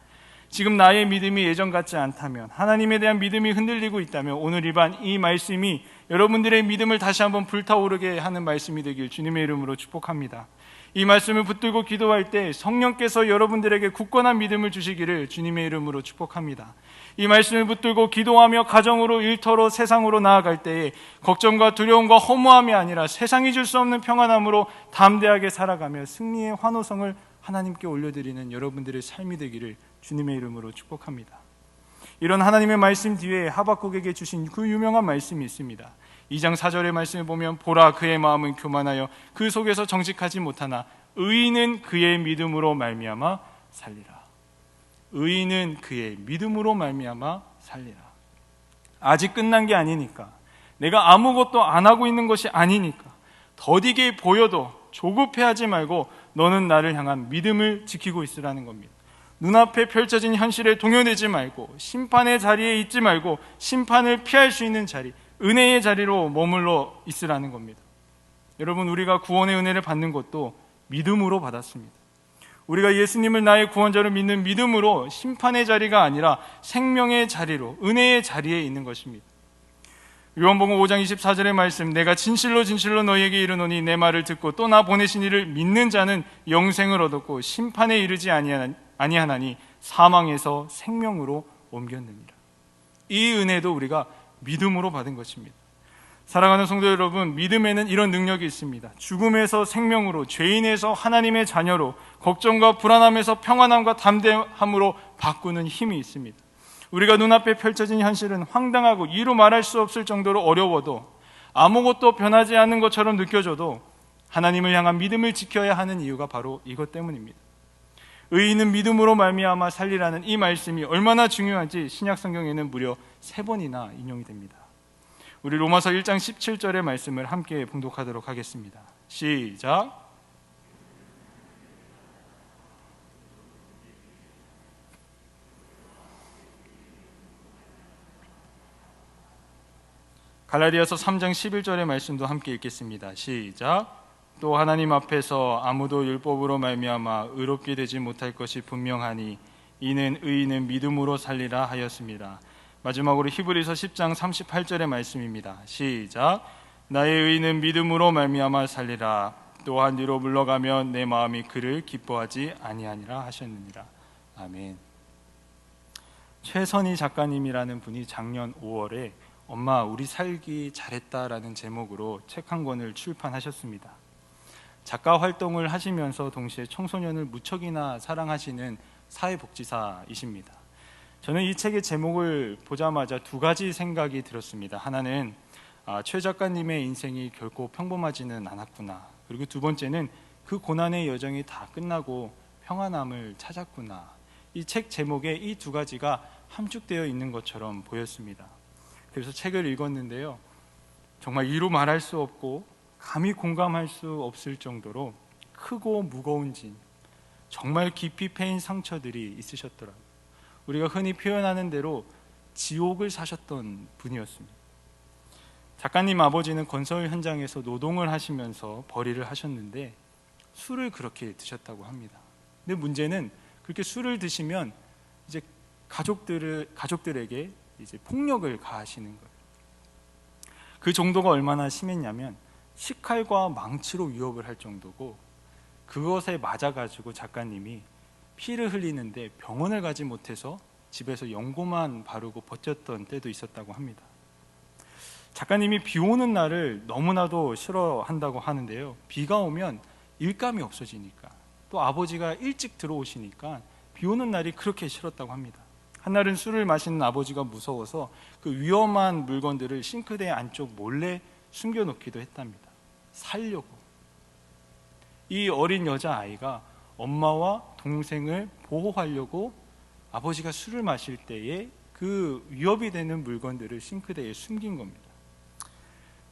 지금 나의 믿음이 예전 같지 않다면, 하나님에 대한 믿음이 흔들리고 있다면 오늘 이 말씀이 여러분들의 믿음을 다시 한번 불타오르게 하는 말씀이 되길 주님의 이름으로 축복합니다. 이 말씀을 붙들고 기도할 때 성령께서 여러분들에게 굳건한 믿음을 주시기를 주님의 이름으로 축복합니다. 이 말씀을 붙들고 기도하며 가정으로, 일터로, 세상으로 나아갈 때에 걱정과 두려움과 허무함이 아니라 세상이 줄 수 없는 평안함으로 담대하게 살아가며 승리의 환호성을 하나님께 올려드리는 여러분들의 삶이 되기를 주님의 이름으로 축복합니다. 이런 하나님의 말씀 뒤에 하박국에게 주신 그 유명한 말씀이 있습니다. 2장 4절의 말씀을 보면 보라 그의 마음은 교만하여 그 속에서 정직하지 못하나 의인은 그의 믿음으로 말미암아 살리라. 의인은 그의 믿음으로 말미암아 살리라. 아직 끝난 게 아니니까, 내가 아무것도 안 하고 있는 것이 아니니까 더디게 보여도 조급해하지 말고 너는 나를 향한 믿음을 지키고 있으라는 겁니다. 눈앞에 펼쳐진 현실에 동요되지 말고, 심판의 자리에 있지 말고 심판을 피할 수 있는 자리, 은혜의 자리로 머물러 있으라는 겁니다. 여러분, 우리가 구원의 은혜를 받는 것도 믿음으로 받았습니다. 우리가 예수님을 나의 구원자로 믿는 믿음으로 심판의 자리가 아니라 생명의 자리로, 은혜의 자리에 있는 것입니다. 요한복음 5장 24절의 말씀, 내가 진실로 진실로 너희에게 이르노니 내 말을 듣고 또 나 보내신 이를 믿는 자는 영생을 얻었고 심판에 이르지 아니하나니 사망에서 생명으로 옮겼느니라. 이 은혜도 우리가 믿음으로 받은 것입니다. 사랑하는 성도 여러분, 믿음에는 이런 능력이 있습니다. 죽음에서 생명으로, 죄인에서 하나님의 자녀로, 걱정과 불안함에서 평안함과 담대함으로 바꾸는 힘이 있습니다. 우리가 눈앞에 펼쳐진 현실은 황당하고 이루 말할 수 없을 정도로 어려워도, 아무것도 변하지 않는 것처럼 느껴져도 하나님을 향한 믿음을 지켜야 하는 이유가 바로 이것 때문입니다. 의인은 믿음으로 말미암아 살리라는 이 말씀이 얼마나 중요한지 신약 성경에는 무려 3번이나 인용이 됩니다. 우리 로마서 1장 17절의 말씀을 함께 봉독하도록 하겠습니다. 시작. 갈라디아서 3장 11절의 말씀도 함께 읽겠습니다. 시작. 또 하나님 앞에서 아무도 율법으로 말미암아 의롭게 되지 못할 것이 분명하니 이는 의인은 믿음으로 살리라 하였습니다. 마지막으로 히브리서 10장 38절의 말씀입니다. 시작. 나의 의인은 믿음으로 말미암아 살리라. 또한 뒤로 물러가면 내 마음이 그를 기뻐하지 아니하니라 하셨느니라. 아멘. 최선희 작가님이라는 분이 작년 5월에 엄마 우리 살기 잘했다라는 제목으로 책 한 권을 출판하셨습니다. 작가 활동을 하시면서 동시에 청소년을 무척이나 사랑하시는 사회복지사이십니다. 저는 이 책의 제목을 보자마자 2가지 생각이 들었습니다. 하나는 최 작가님의 인생이 결코 평범하지는 않았구나. 그리고 2번째는 그 고난의 여정이 다 끝나고 평안함을 찾았구나. 이 책 제목에 이 2가지가 함축되어 있는 것처럼 보였습니다. 그래서 책을 읽었는데요, 정말 이루 말할 수 없고 감히 공감할 수 없을 정도로 크고 무거운 짐, 정말 깊이 패인 상처들이 있으셨더라고요. 우리가 흔히 표현하는 대로 지옥을 사셨던 분이었습니다. 작가님 아버지는 건설 현장에서 노동을 하시면서 벌이를 하셨는데 술을 그렇게 드셨다고 합니다. 근데 문제는 그렇게 술을 드시면 이제 가족들에게 이제 폭력을 가하시는 거예요. 그 정도가 얼마나 심했냐면 식칼과 망치로 위협을 할 정도고, 그것에 맞아가지고 작가님이 피를 흘리는데 병원을 가지 못해서 집에서 연고만 바르고 버텼던 때도 있었다고 합니다. 작가님이 비 오는 날을 너무나도 싫어한다고 하는데요, 비가 오면 일감이 없어지니까, 또 아버지가 일찍 들어오시니까 비 오는 날이 그렇게 싫었다고 합니다. 한날은 술을 마시는 아버지가 무서워서 그 위험한 물건들을 싱크대 안쪽 몰래 숨겨놓기도 했답니다. 살려고. 이 어린 여자아이가 엄마와 동생을 보호하려고 아버지가 술을 마실 때에 그 위협이 되는 물건들을 싱크대에 숨긴 겁니다.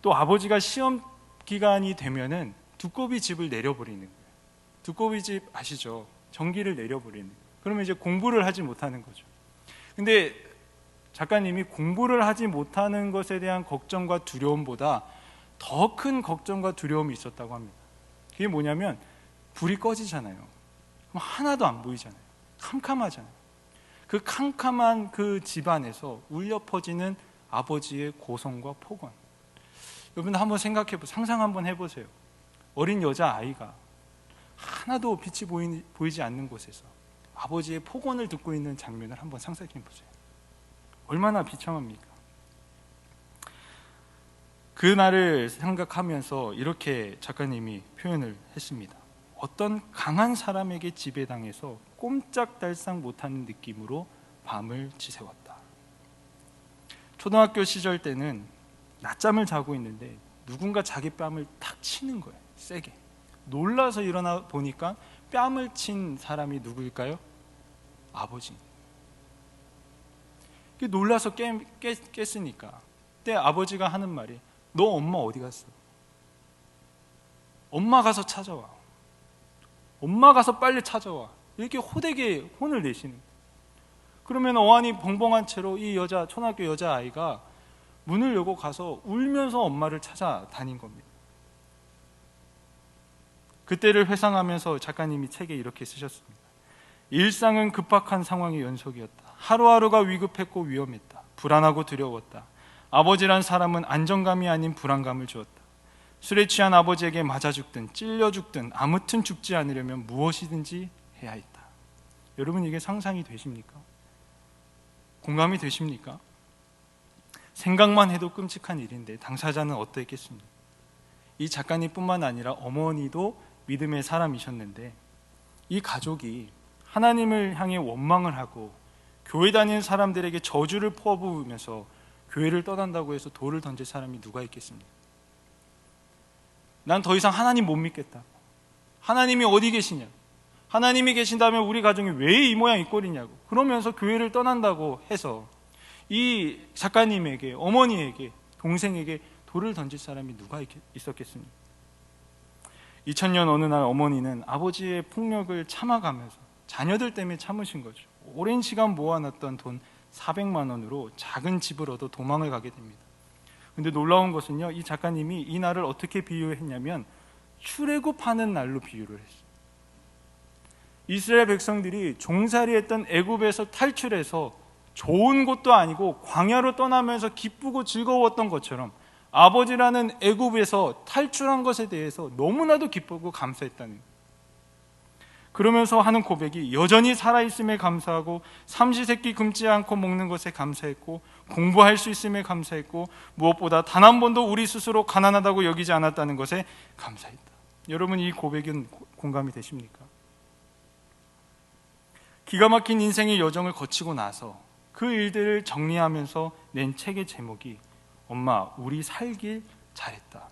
또 아버지가 시험 기간이 되면은 두꺼비 집을 내려버리는 거예요. 두꺼비 집 아시죠? 전기를 내려버리는 거예요. 그러면 이제 공부를 하지 못하는 거죠. 근데 작가님이 공부를 하지 못하는 것에 대한 걱정과 두려움보다 더 큰 걱정과 두려움이 있었다고 합니다. 그게 뭐냐면 불이 꺼지잖아요. 그럼 하나도 안 보이잖아요. 캄캄하잖아요. 그 캄캄한 그 집안에서 울려 퍼지는 아버지의 고성과 폭언. 여러분 한번 상상 한번 해보세요. 어린 여자아이가 하나도 빛이 보이지 않는 곳에서 아버지의 폭언을 듣고 있는 장면을 한번 상상해 보세요. 얼마나 비참합니까? 그날을 생각하면서 이렇게 작가님이 표현을 했습니다. 어떤 강한 사람에게 지배당해서 꼼짝달싹 못하는 느낌으로 밤을 지새웠다. 초등학교 시절 때는 낮잠을 자고 있는데 누군가 자기 뺨을 탁 치는 거예요. 세게. 놀라서 일어나 보니까 뺨을 친 사람이 누구일까요? 아버지. 놀라서 깼으니까 그때 아버지가 하는 말이 너 엄마 어디 갔어? 엄마 가서 찾아와. 엄마 가서 빨리 찾아와. 이렇게 호되게 혼을 내시는 거예요. 그러면 어안이 벙벙한 채로 이 초등학교 여자아이가 문을 열고 가서 울면서 엄마를 찾아다닌 겁니다. 그때를 회상하면서 작가님이 책에 이렇게 쓰셨습니다. 일상은 급박한 상황의 연속이었다. 하루하루가 위급했고 위험했다. 불안하고 두려웠다. 아버지란 사람은 안정감이 아닌 불안감을 주었다. 술에 취한 아버지에게 맞아 죽든 찔려 죽든 아무튼 죽지 않으려면 무엇이든지 해야 했다. 여러분 이게 상상이 되십니까? 공감이 되십니까? 생각만 해도 끔찍한 일인데 당사자는 어떠했겠습니까? 이 작가님뿐만 아니라 어머니도 믿음의 사람이셨는데 이 가족이 하나님을 향해 원망을 하고 교회 다니는 사람들에게 저주를 퍼부으면서 교회를 떠난다고 해서 돌을 던질 사람이 누가 있겠습니까? 난 더 이상 하나님 못 믿겠다. 하나님이 어디 계시냐? 하나님이 계신다면 우리 가정이 왜 이 모양 이 꼴이냐고 그러면서 교회를 떠난다고 해서 이 작가님에게, 어머니에게, 동생에게 돌을 던질 사람이 누가 있었겠습니까? 2000년 어느 날 어머니는 아버지의 폭력을 참아가면서 자녀들 때문에 참으신 거죠. 오랜 시간 모아놨던 돈 400만 원으로 작은 집을 얻어 도망을 가게 됩니다. 근데 놀라운 것은요, 이 작가님이 이 날을 어떻게 비유했냐면 출애굽하는 날로 비유를 했어요. 이스라엘 백성들이 종살이했던 애굽에서 탈출해서 좋은 곳도 아니고 광야로 떠나면서 기쁘고 즐거웠던 것처럼 아버지라는 애굽에서 탈출한 것에 대해서 너무나도 기쁘고 감사했다는 거예요. 그러면서 하는 고백이 여전히 살아있음에 감사하고 삼시세끼 굶지 않고 먹는 것에 감사했고 공부할 수 있음에 감사했고 무엇보다 단 한 번도 우리 스스로 가난하다고 여기지 않았다는 것에 감사했다. 여러분 이 고백은 공감이 되십니까? 기가 막힌 인생의 여정을 거치고 나서 그 일들을 정리하면서 낸 책의 제목이 엄마 우리 살길 잘했다.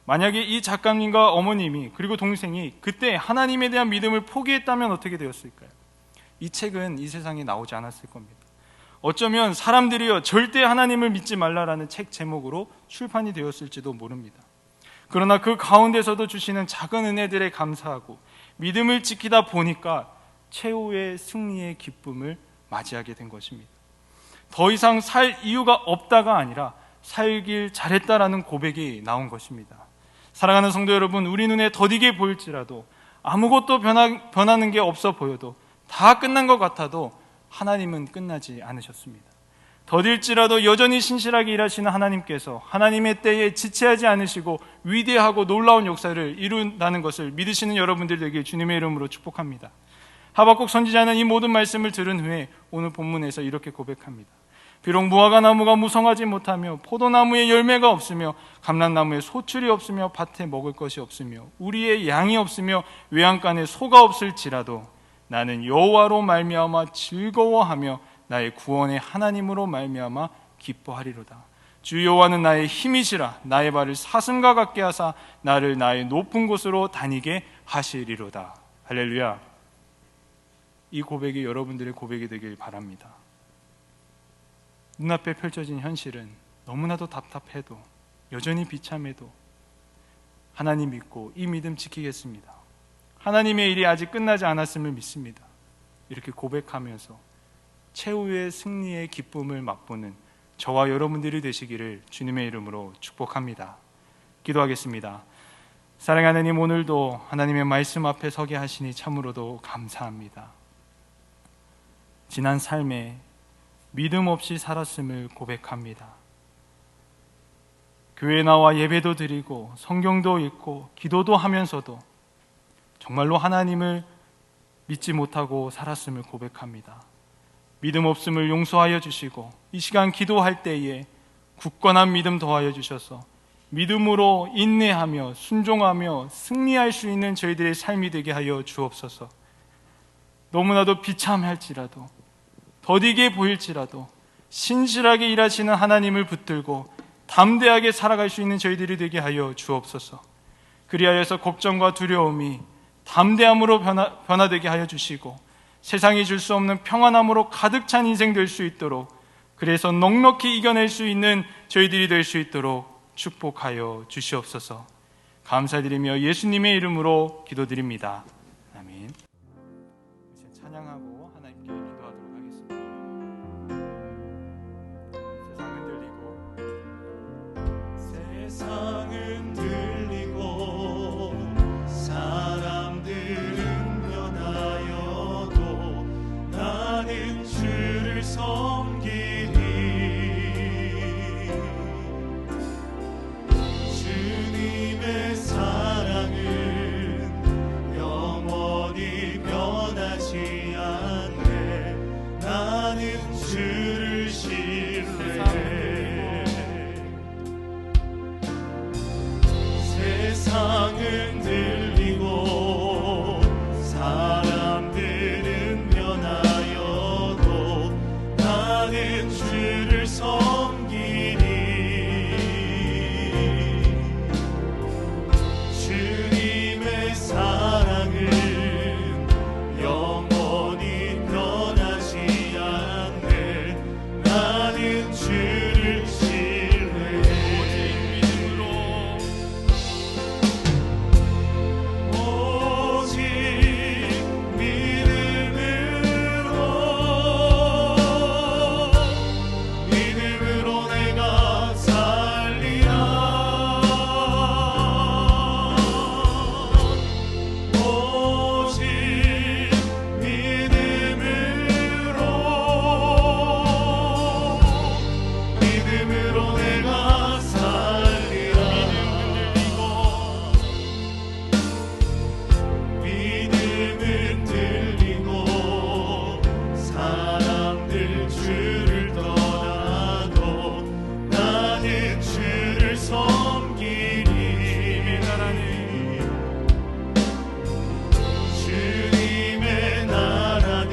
만약에 이 작가님과 어머님이 그리고 동생이 그때 하나님에 대한 믿음을 포기했다면 어떻게 되었을까요? 이 책은 이 세상에 나오지 않았을 겁니다. 어쩌면 사람들이여 절대 하나님을 믿지 말라라는 책 제목으로 출판이 되었을지도 모릅니다. 그러나 그 가운데서도 주시는 작은 은혜들에 감사하고 믿음을 지키다 보니까 최후의 승리의 기쁨을 맞이하게 된 것입니다. 더 이상 살 이유가 없다가 아니라 살길 잘했다라는 고백이 나온 것입니다. 사랑하는 성도 여러분, 우리 눈에 더디게 보일지라도 아무것도 변하는 게 없어 보여도 다 끝난 것 같아도 하나님은 끝나지 않으셨습니다. 더딜지라도 여전히 신실하게 일하시는 하나님께서 하나님의 때에 지체하지 않으시고 위대하고 놀라운 역사를 이룬다는 것을 믿으시는 여러분들 되길 주님의 이름으로 축복합니다. 하박국 선지자는 이 모든 말씀을 들은 후에 오늘 본문에서 이렇게 고백합니다. 비록 무화과 나무가 무성하지 못하며 포도나무에 열매가 없으며 감람나무에 소출이 없으며 밭에 먹을 것이 없으며 우리의 양이 없으며 외양간에 소가 없을지라도 나는 여호와로 말미암아 즐거워하며 나의 구원의 하나님으로 말미암아 기뻐하리로다. 주 여호와는 나의 힘이시라. 나의 발을 사슴과 같게 하사 나를 나의 높은 곳으로 다니게 하시리로다. 할렐루야. 이 고백이 여러분들의 고백이 되길 바랍니다. 눈앞에 펼쳐진 현실은 너무나도 답답해도 여전히 비참해도 하나님 믿고 이 믿음 지키겠습니다. 하나님의 일이 아직 끝나지 않았음을 믿습니다. 이렇게 고백하면서 최후의 승리의 기쁨을 맛보는 저와 여러분들이 되시기를 주님의 이름으로 축복합니다. 기도하겠습니다. 사랑하는 하나님, 오늘도 하나님의 말씀 앞에 서게 하시니 참으로도 감사합니다. 지난 삶에 믿음 없이 살았음을 고백합니다. 교회에 나와 예배도 드리고 성경도 읽고 기도도 하면서도 정말로 하나님을 믿지 못하고 살았음을 고백합니다. 믿음 없음을 용서하여 주시고 이 시간 기도할 때에 굳건한 믿음 더하여 주셔서 믿음으로 인내하며 순종하며 승리할 수 있는 저희들의 삶이 되게 하여 주옵소서. 너무나도 비참할지라도 더디게 보일지라도 신실하게 일하시는 하나님을 붙들고 담대하게 살아갈 수 있는 저희들이 되게 하여 주옵소서. 그리하여서 걱정과 두려움이 담대함으로 변화되게 하여 주시고 세상이 줄 수 없는 평안함으로 가득 찬 인생 될 수 있도록, 그래서 넉넉히 이겨낼 수 있는 저희들이 될 수 있도록 축복하여 주시옵소서. 감사드리며 예수님의 이름으로 기도드립니다. 아멘. 이제 찬양하고 하나님께 기도하도록 하겠습니다. 세상은 들리고 사람들은 변하여도 나는 주를 섬기리. 주님의 사랑은 영원히 변하지 않네. 나는 주를 신뢰해. 세상은 들리고 사람들은 변하여도 나는 주를 섬기리. 주님의 사랑은 영원히 변하지 않네. 나는 주를 신뢰해. 오직 믿음으로 내가 살리라. 오직 믿음으로 내가 살리라. 믿음은 들리고 사람들 주를 떠나도 나는 주를 섬기리. 주님의 나라는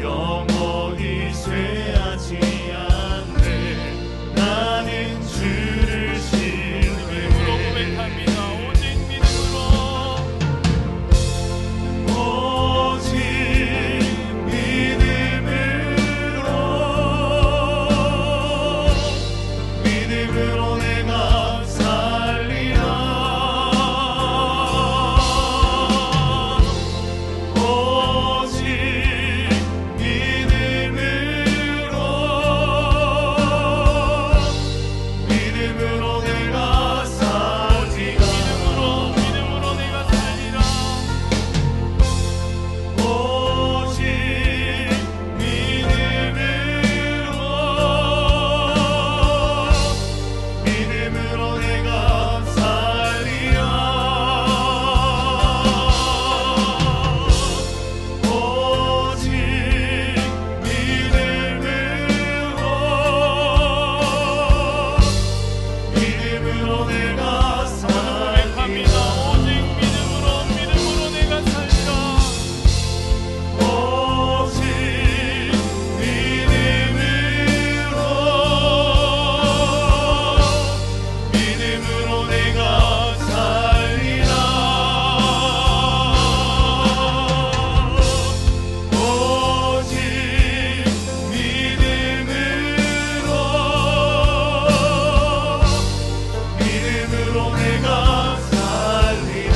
영원히 쇠하지 않네. 나는 주를 신뢰해. 오직 믿음으로 내가 살리라. 오직 믿음으로 내가 살리라. 믿음으로 내가 살리라. 오직 믿음으로 내가 살리라. 오직 믿음으로 내가 살리라. 오직 믿음으로 내가 살리라. 오직 믿음으로 내가 살리라. 오직 믿음으로 내가 살리라.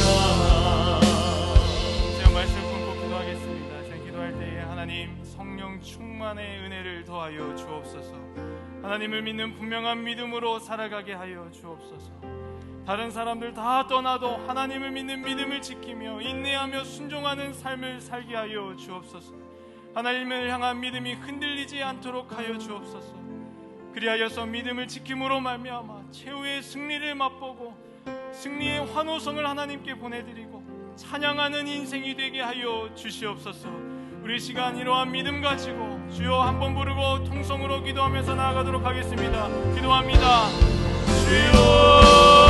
제가 말씀 끊고 기도하겠습니다. 제가 기도할 때에 하나님 성령 충만의 은혜를 더하여 주옵소서. 하나님을 믿는 분명한 믿음으로 살아가게 하여 주옵소서. 다른 사람들 다 떠나도 하나님을 믿는 믿음을 지키며 인내하며 순종하는 삶을 살게 하여 주옵소서. 하나님을 향한 믿음이 흔들리지 않도록 하여 주옵소서. 그리하여서 믿음을 지킴으로 말미암아 최후의 승리를 맛보고 승리의 환호성을 하나님께 보내드리고 찬양하는 인생이 되게 하여 주시옵소서. 우리 시간 이러한 믿음 가지고 주여 한번 부르고 통성으로 기도하면서 나아가도록 하겠습니다. 기도합니다. 주여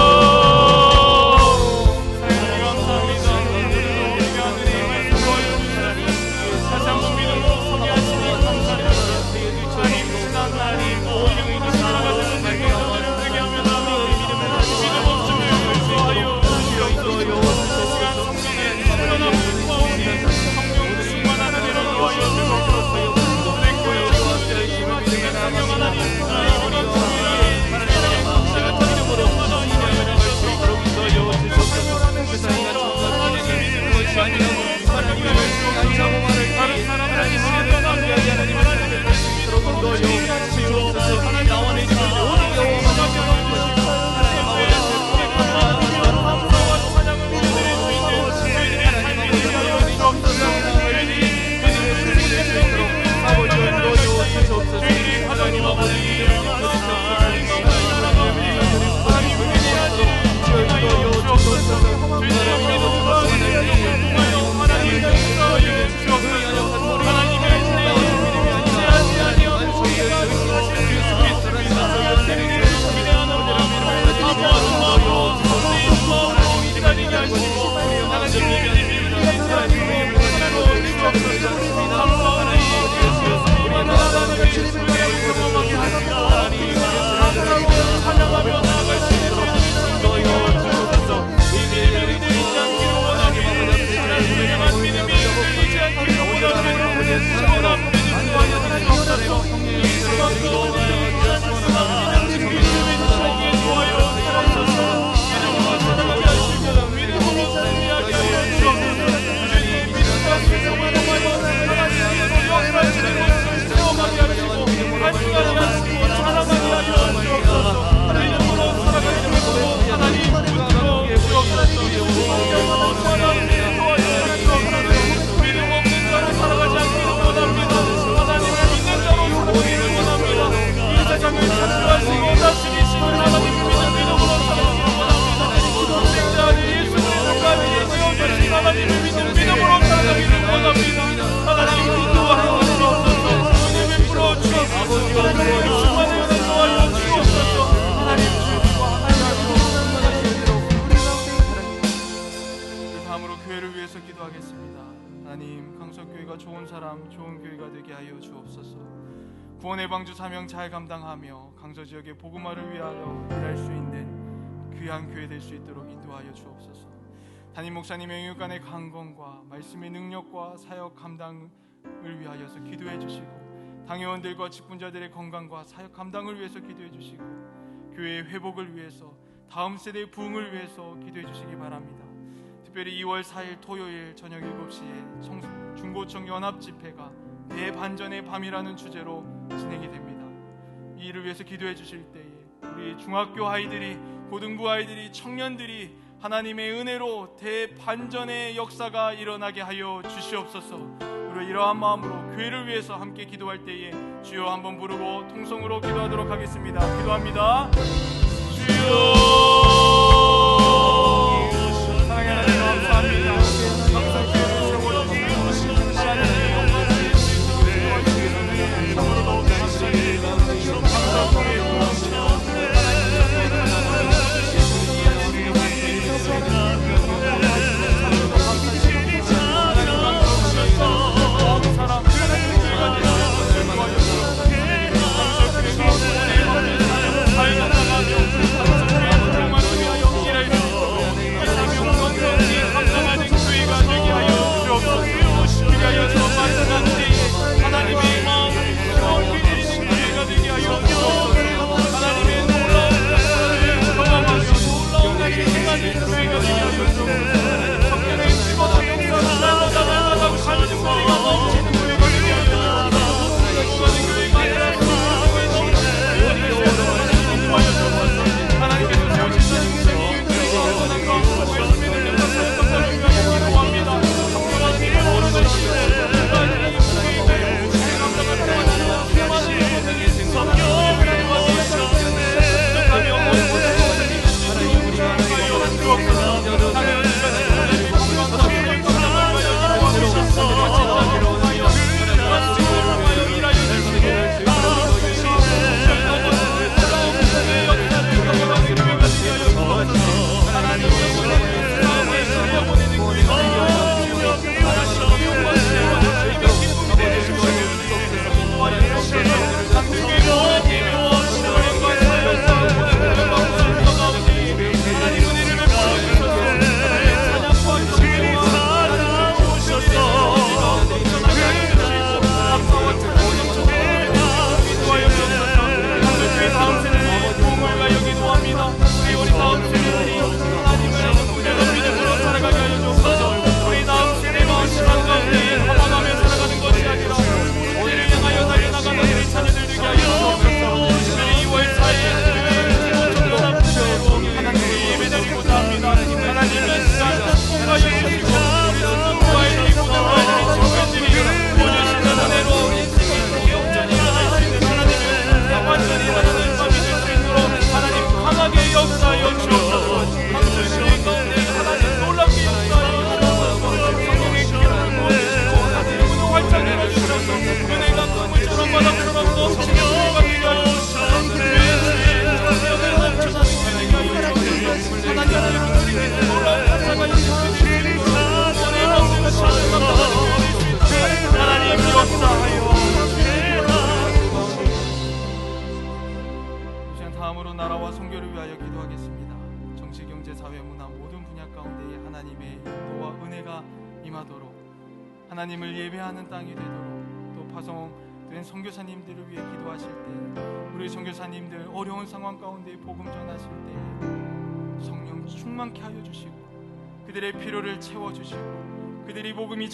구원의 방주 사명 잘 감당하며 강서 지역의 복음화를 위하여 일할 수 있는 귀한 교회 될 수 있도록 인도하여 주옵소서. 담임 목사님의 영육간의 강건과 말씀의 능력과 사역 감당을 위하여서 기도해 주시고 당회원들과 직분자들의 건강과 사역 감당을 위해서 기도해 주시고 교회의 회복을 위해서 다음 세대의 부흥을 위해서 기도해 주시기 바랍니다. 특별히 2월 4일 토요일 저녁 7시에 중고청 연합집회가 대반전의 밤이라는 주제로 진행이 됩니다. 이 일을 위해서 기도해 주실 때에 우리 중학교 아이들이, 고등부 아이들이, 청년들이 하나님의 은혜로 대반전의 역사가 일어나게 하여 주시옵소서. 우리 이러한 마음으로 교회를 위해서 함께 기도할 때에 주여 한번 부르고 통성으로 기도하도록 하겠습니다. 기도합니다. 주여 사랑의 하나님 감사합니다. 사랑하며 하나님의 인도와 은혜가 임하도록 하나님을 예배하는 땅이 되도록 또 파송된 선교사님들을 위해 기도하실 때 우리 선교사님들 어려운 상황 가운데 복음 전하실 때 성령 충만케 하여 주시고 그들의 필요를 채워주시고 그들이 복음을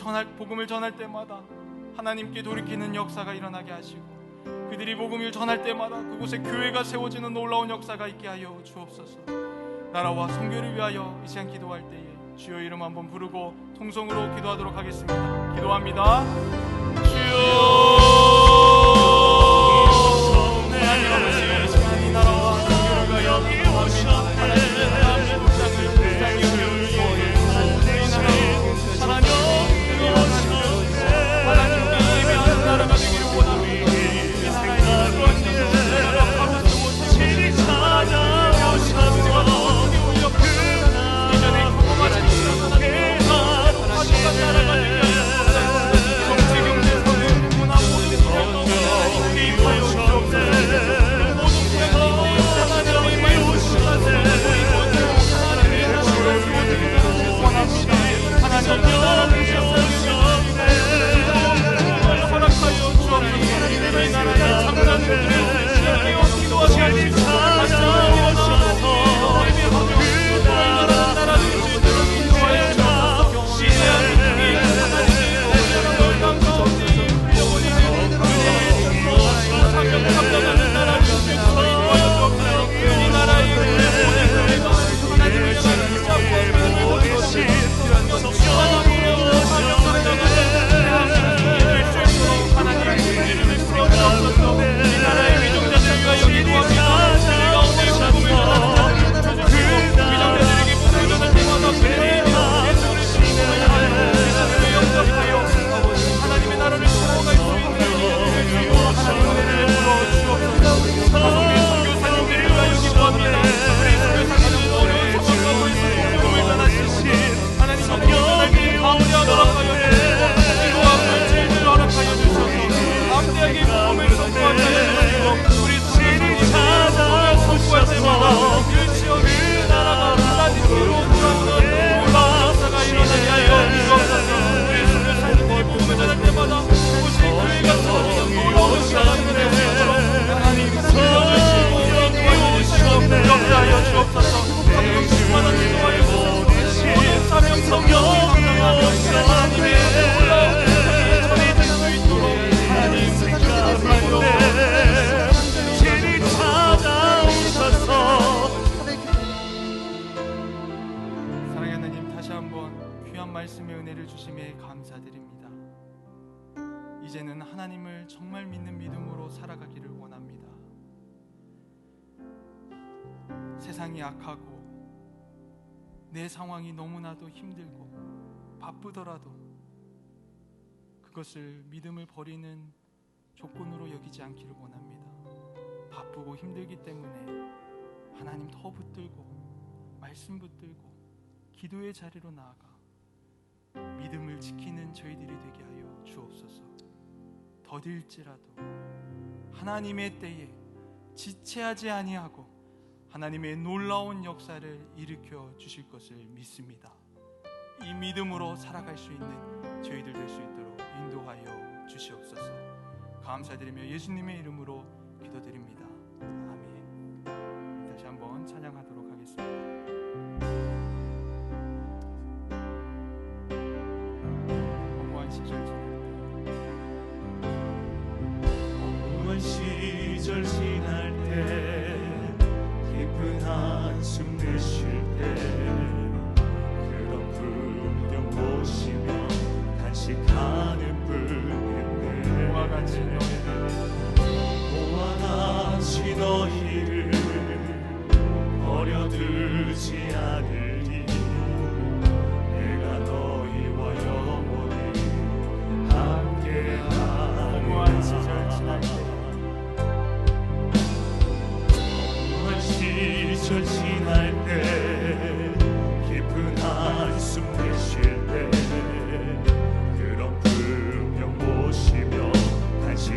전할 때마다 하나님께 돌이키는 역사가 일어나게 하시고 그들이 복음을 전할 때마다 그곳에 교회가 세워지는 놀라운 역사가 있게 하여 주옵소서. 나라와 선교를 위하여 이 시간 기도할 때에 주여 이름 한번 부르고 통성으로 기도하도록 하겠습니다. 기도합니다. 주여 하나님 아버지 시간이 나라와 선교를 위하여 기도합니다. 하나님 국장을 불쌍히 여겨주시고 우리 나라 하나님 하나님께 예배하는 나라가 되기를 원합니다. 이 나라의 그런 바로 세워주시고 찾아오셔서 이전에 경험하지 못한 하나님의 가족한 나라가 되게 하여 정치, 경제, 사회, 문화 모든 것을 개입하여 주옵소서. 모든 구역이 하나님의 말씀을 하나님의 나라를 세워주기를 원합니다. 하나님의 나라를 허락하여 주옵소서. 이 나라의 창조주를 시작하여 기도하시는 이제는 하나님을 정말 믿는 믿음으로 살아가기를 원합니다. 세상이 악하고 내 상황이 너무나도 힘들고 바쁘더라도 그것을 믿음을 버리는 조건으로 여기지 않기를 원합니다. 바쁘고 힘들기 때문에 하나님 더 붙들고 말씀 붙들고 기도의 자리로 나아가 믿음을 지키는 저희들이 되게 하여 주옵소서. 더딜지라도 하나님의 때에 지체하지 아니하고 하나님의 놀라운 역사를 일으켜 주실 것을 믿습니다. 이 믿음으로 살아갈 수 있는 저희들 될 수 있도록 인도하여 주시옵소서. 감사드리며 예수님의 이름으로 기도드립니다. 아멘. 다시 한번 찬양하도록 하겠습니다. 시절 지날 때 깊은 한숨 내쉴 때 그런 풍경 보시며 간식하는 뿐인데 모아 같이 너희를 버려두지 않으리. 내가 너희와 영원히 함께하리라. 공허한 시절 지날 때 시절 지날 때 깊은 한숨 내쉴 때 그런 풍경 보시며 간식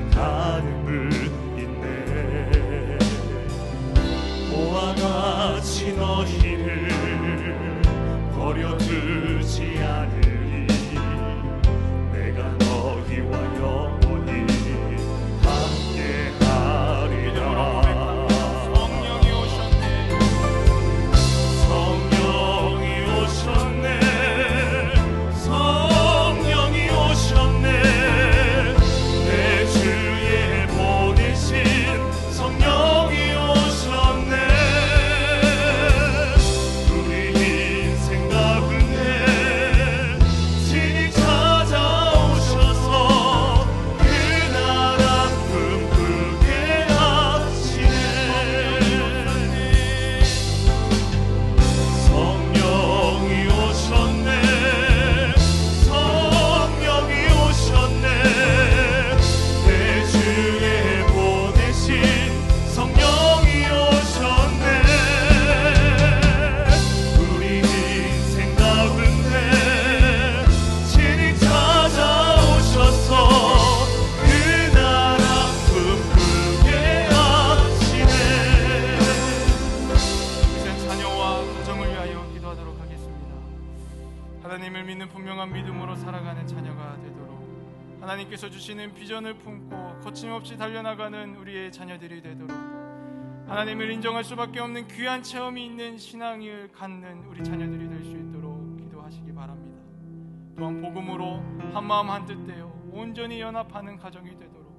하나님을 믿는 분명한 믿음으로 살아가는 자녀가 되도록, 하나님께서 주시는 비전을 품고 거침없이 달려나가는 우리의 자녀들이 되도록, 하나님을 인정할 수밖에 없는 귀한 체험이 있는 신앙을 갖는 우리 자녀들이 될 수 있도록 기도하시기 바랍니다. 또한 복음으로 한마음 한뜻되어 온전히 연합하는 가정이 되도록,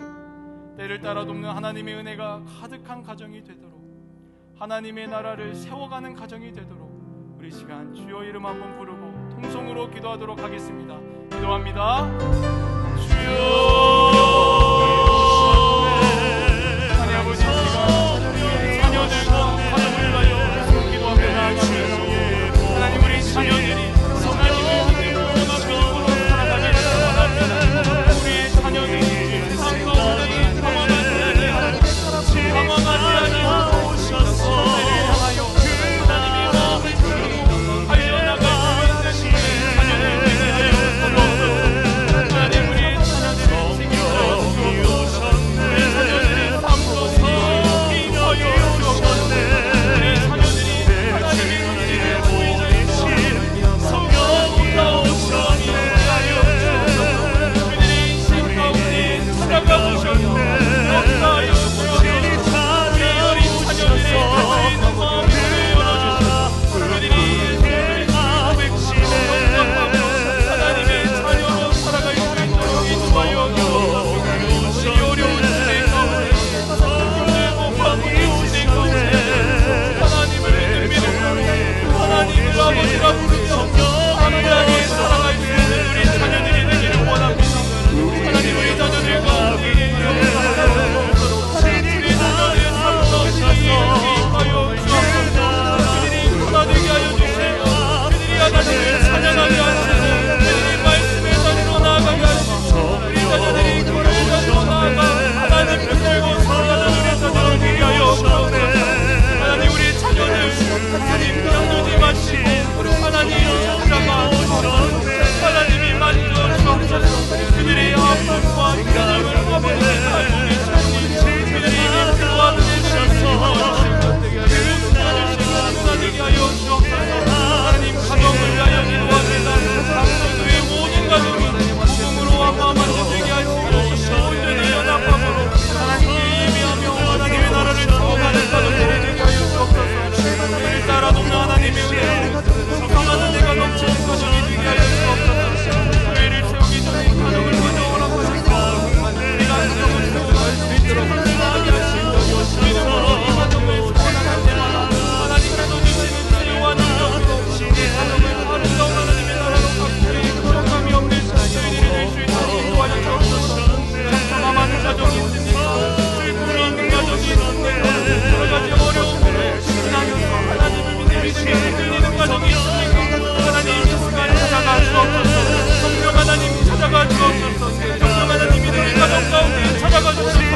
때를 따라 돕는 하나님의 은혜가 가득한 가정이 되도록, 하나님의 나라를 세워가는 가정이 되도록 우리 시간 주여 이름 한번 부르고 통성으로 기도하도록 하겠습니다. 기도합니다. 주여, 하나님 아버지, 시간 자녀들과 가정을 위하여 기도합니다. 하나님, 우리 자녀들이 하나님을 믿고 믿음으로 살아가기를 원합니다. 우리의 자녀들이 세상 가운데 방황하지 아니하고 하나님을 향하여 하나님의 마음을 들고 달려나갈 수 있는 자녀들 되게 하여 주옵소서. 하나님, 우리의 자녀들을 책임져 주옵소서. 우리 자녀들의 삶으로 기도하여 주옵소서. 우리 자녀들이 하나님의 은혜를 보이자 있도록 성령 올라오시니 하여 주옵소서. 그들의 인생 가운데 찾아가 주셔서 역사하여 주옵소서. 우리 어린 자녀들의 닫혀 있는 마음을 열어주셔서 그들이 정답하고 하나님의 자녀로 살아갈 수 있도록 인도하여 주옵소서. 우리 어려운 시대 가운데 힘들고 바쁜 시대 가운데 하나님을 믿음으로 하나님을 아버지라 부르며 담대하게 살아갈 수 있는 우리 자녀들이 되기를 원합니다. 하나님, 우리 자녀들 가운데 역사하여 주옵소서. 우리 자녀들 삶도 지혜하여 주옵소서. 그들이 하나 되게 하여 주시며 그들이 하나님을 찬양하게 하시고 그들이 말씀의 자리로 나아가게 하시고 우리 자녀들이 교회의 자리로 나아가 하나님 붙들고 살아가는 우리 자녀를 되게 하여 주옵소서. 하나님, 우리 자녀들 하나님 병들지 마시고 하나님 찾아가 주옵소서. 하나님이 만져 주옵소서. 그들의 아픔과 힘듦을 아버지께 알고 계시니 그들이 필요한 은혜를 주셔서 되게 하여 주옵소서. 되게 하여 주옵소서. 하나님, 가정을 위하여 기도합니다. 당신의 모든 가정이 복음으로 한마음만 되게 하시고 온전히 연합함으로 하나님께 예배하며 하나님의 나라를 세워가는 가정들이 되게 하여 주옵소서. 때를 따라 돕는 하나님의 은혜로 성성한 은혜가 넘치는 가정이 되게 하여 주옵소서. 교회를 세우기 전에 가정을 먼저 허락하시고 우리가 가정을 세워갈 수 있도록 하게 하시고 믿음으로 이 가정을 소원할 때마다 하나님께서 주시는 치유와 능력으로 이 가정을 아름다운 하나님의 나라로 바꾸기 부족함이 없는 저희들이 될 수 있도록 인도하여 주옵소서. 상처가 많은 가정이 있습니까? 슬픔이 있는 가정이 있습니까? 여러 가지 어려움으로 신앙에서 하나님을 믿음이 흔들리는 가정이 있습니까? 하나님, 이 시간 찾아가 주옵소서. 성령 하나님 찾아가 주옵소서. 성령 하나님이 우리 가정 가운데 찾아가 주옵소서.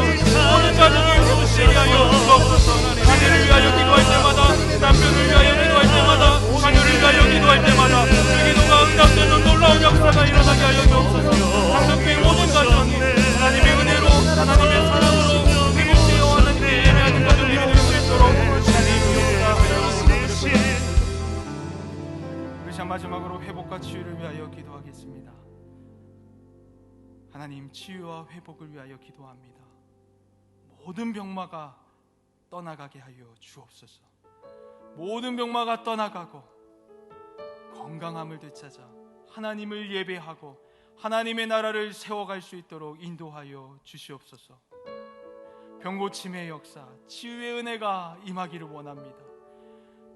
모든 가정이 회복되게 하여 주옵소서. 아내를 위하여 기도할 때마다, 남편을 위하여 기도할 때마다, 자녀를 위하여 기도할 때마다 그 기도가 응답되는 놀라운 역사가 일어나게 하여 주옵소서. 상속된 모든 가정이 하나님의 은혜로 하나님의 사랑으로 회복되어 하나님께 예배하는 가정이 될 수 있도록 우리 자 마지막으로 회복과 치유를 위하여 기도하겠습니다. 하나님, 치유와 회복을 위하여 기도합니다. 모든 병마가 떠나가게 하여 주옵소서. 모든 병마가 떠나가고 건강함을 되찾아 하나님을 예배하고 하나님의 나라를 세워갈 수 있도록 인도하여 주시옵소서. 병고침의 역사, 치유의 은혜가 임하기를 원합니다.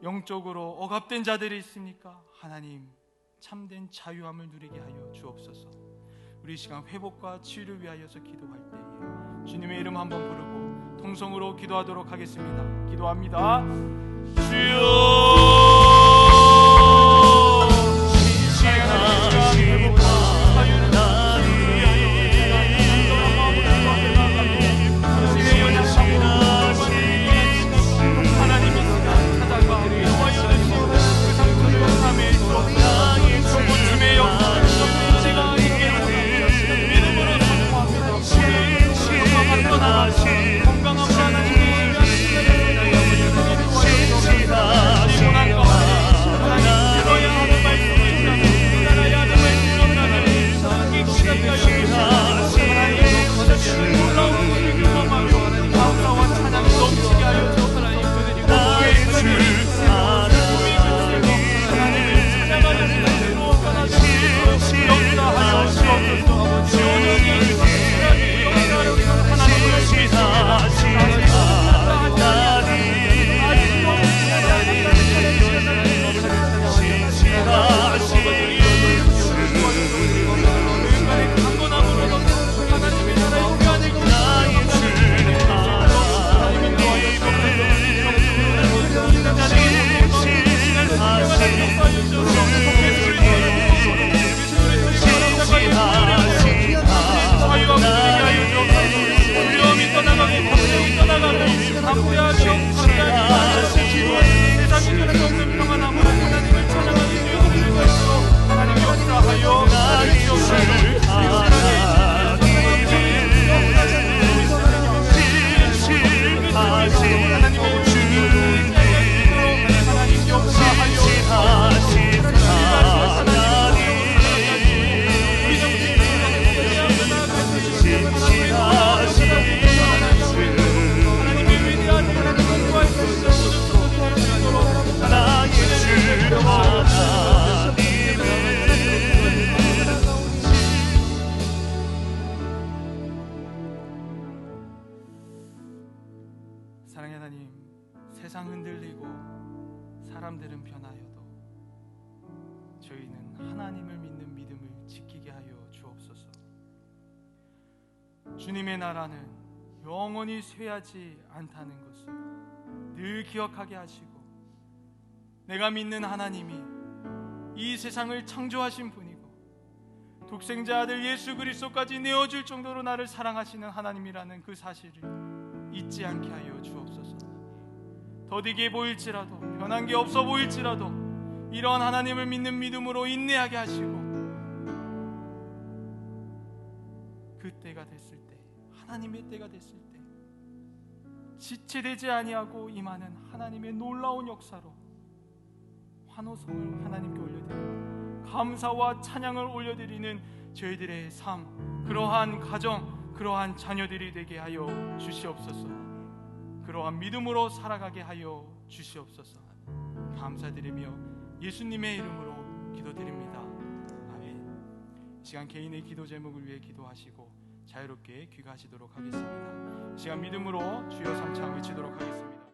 영적으로 억압된 자들이 있습니까? 하나님, 참된 자유함을 누리게 하여 주옵소서. 우리 시간 회복과 치유를 위하여서 기도할 때에 주님의 이름 한번 부르고 통성으로 기도하도록 하겠습니다. 기도합니다. 주여, 건강한 하나님 세상 흔들리고 사람들은 변하여도 저희는 하나님을 믿는 믿음을 지키게 하여 주옵소서. 주님의 나라는 영원히 쇠하지 않다는 것을 늘 기억하게 하시고, 내가 믿는 하나님이 이 세상을 창조하신 분이고 독생자 아들 예수 그리스도까지 내어줄 정도로 나를 사랑하시는 하나님이라는 그 사실을 잊지 않게 하여 주옵소서. 더디게 보일지라도, 변한 게 없어 보일지라도 이런 하나님을 믿는 믿음으로 인내하게 하시고, 그 때가 됐을 때, 하나님의 때가 됐을 때 지체되지 아니하고 임하는 하나님의 놀라운 역사로 환호성을 하나님께 올려드리고 감사와 찬양을 올려드리는 저희들의 삶, 그러한 가정, 그러한 자녀들이 되게 하여 주시옵소서. 그러한 믿음으로 살아가게 하여 주시옵소서. 감사드리며 예수님의 이름으로 기도드립니다. 아멘. 이 시간 개인의 기도 제목을 위해 기도하시고 자유롭게 귀가하시도록 하겠습니다. 이 시간 믿음으로 주여 삼창 외치도록 하겠습니다.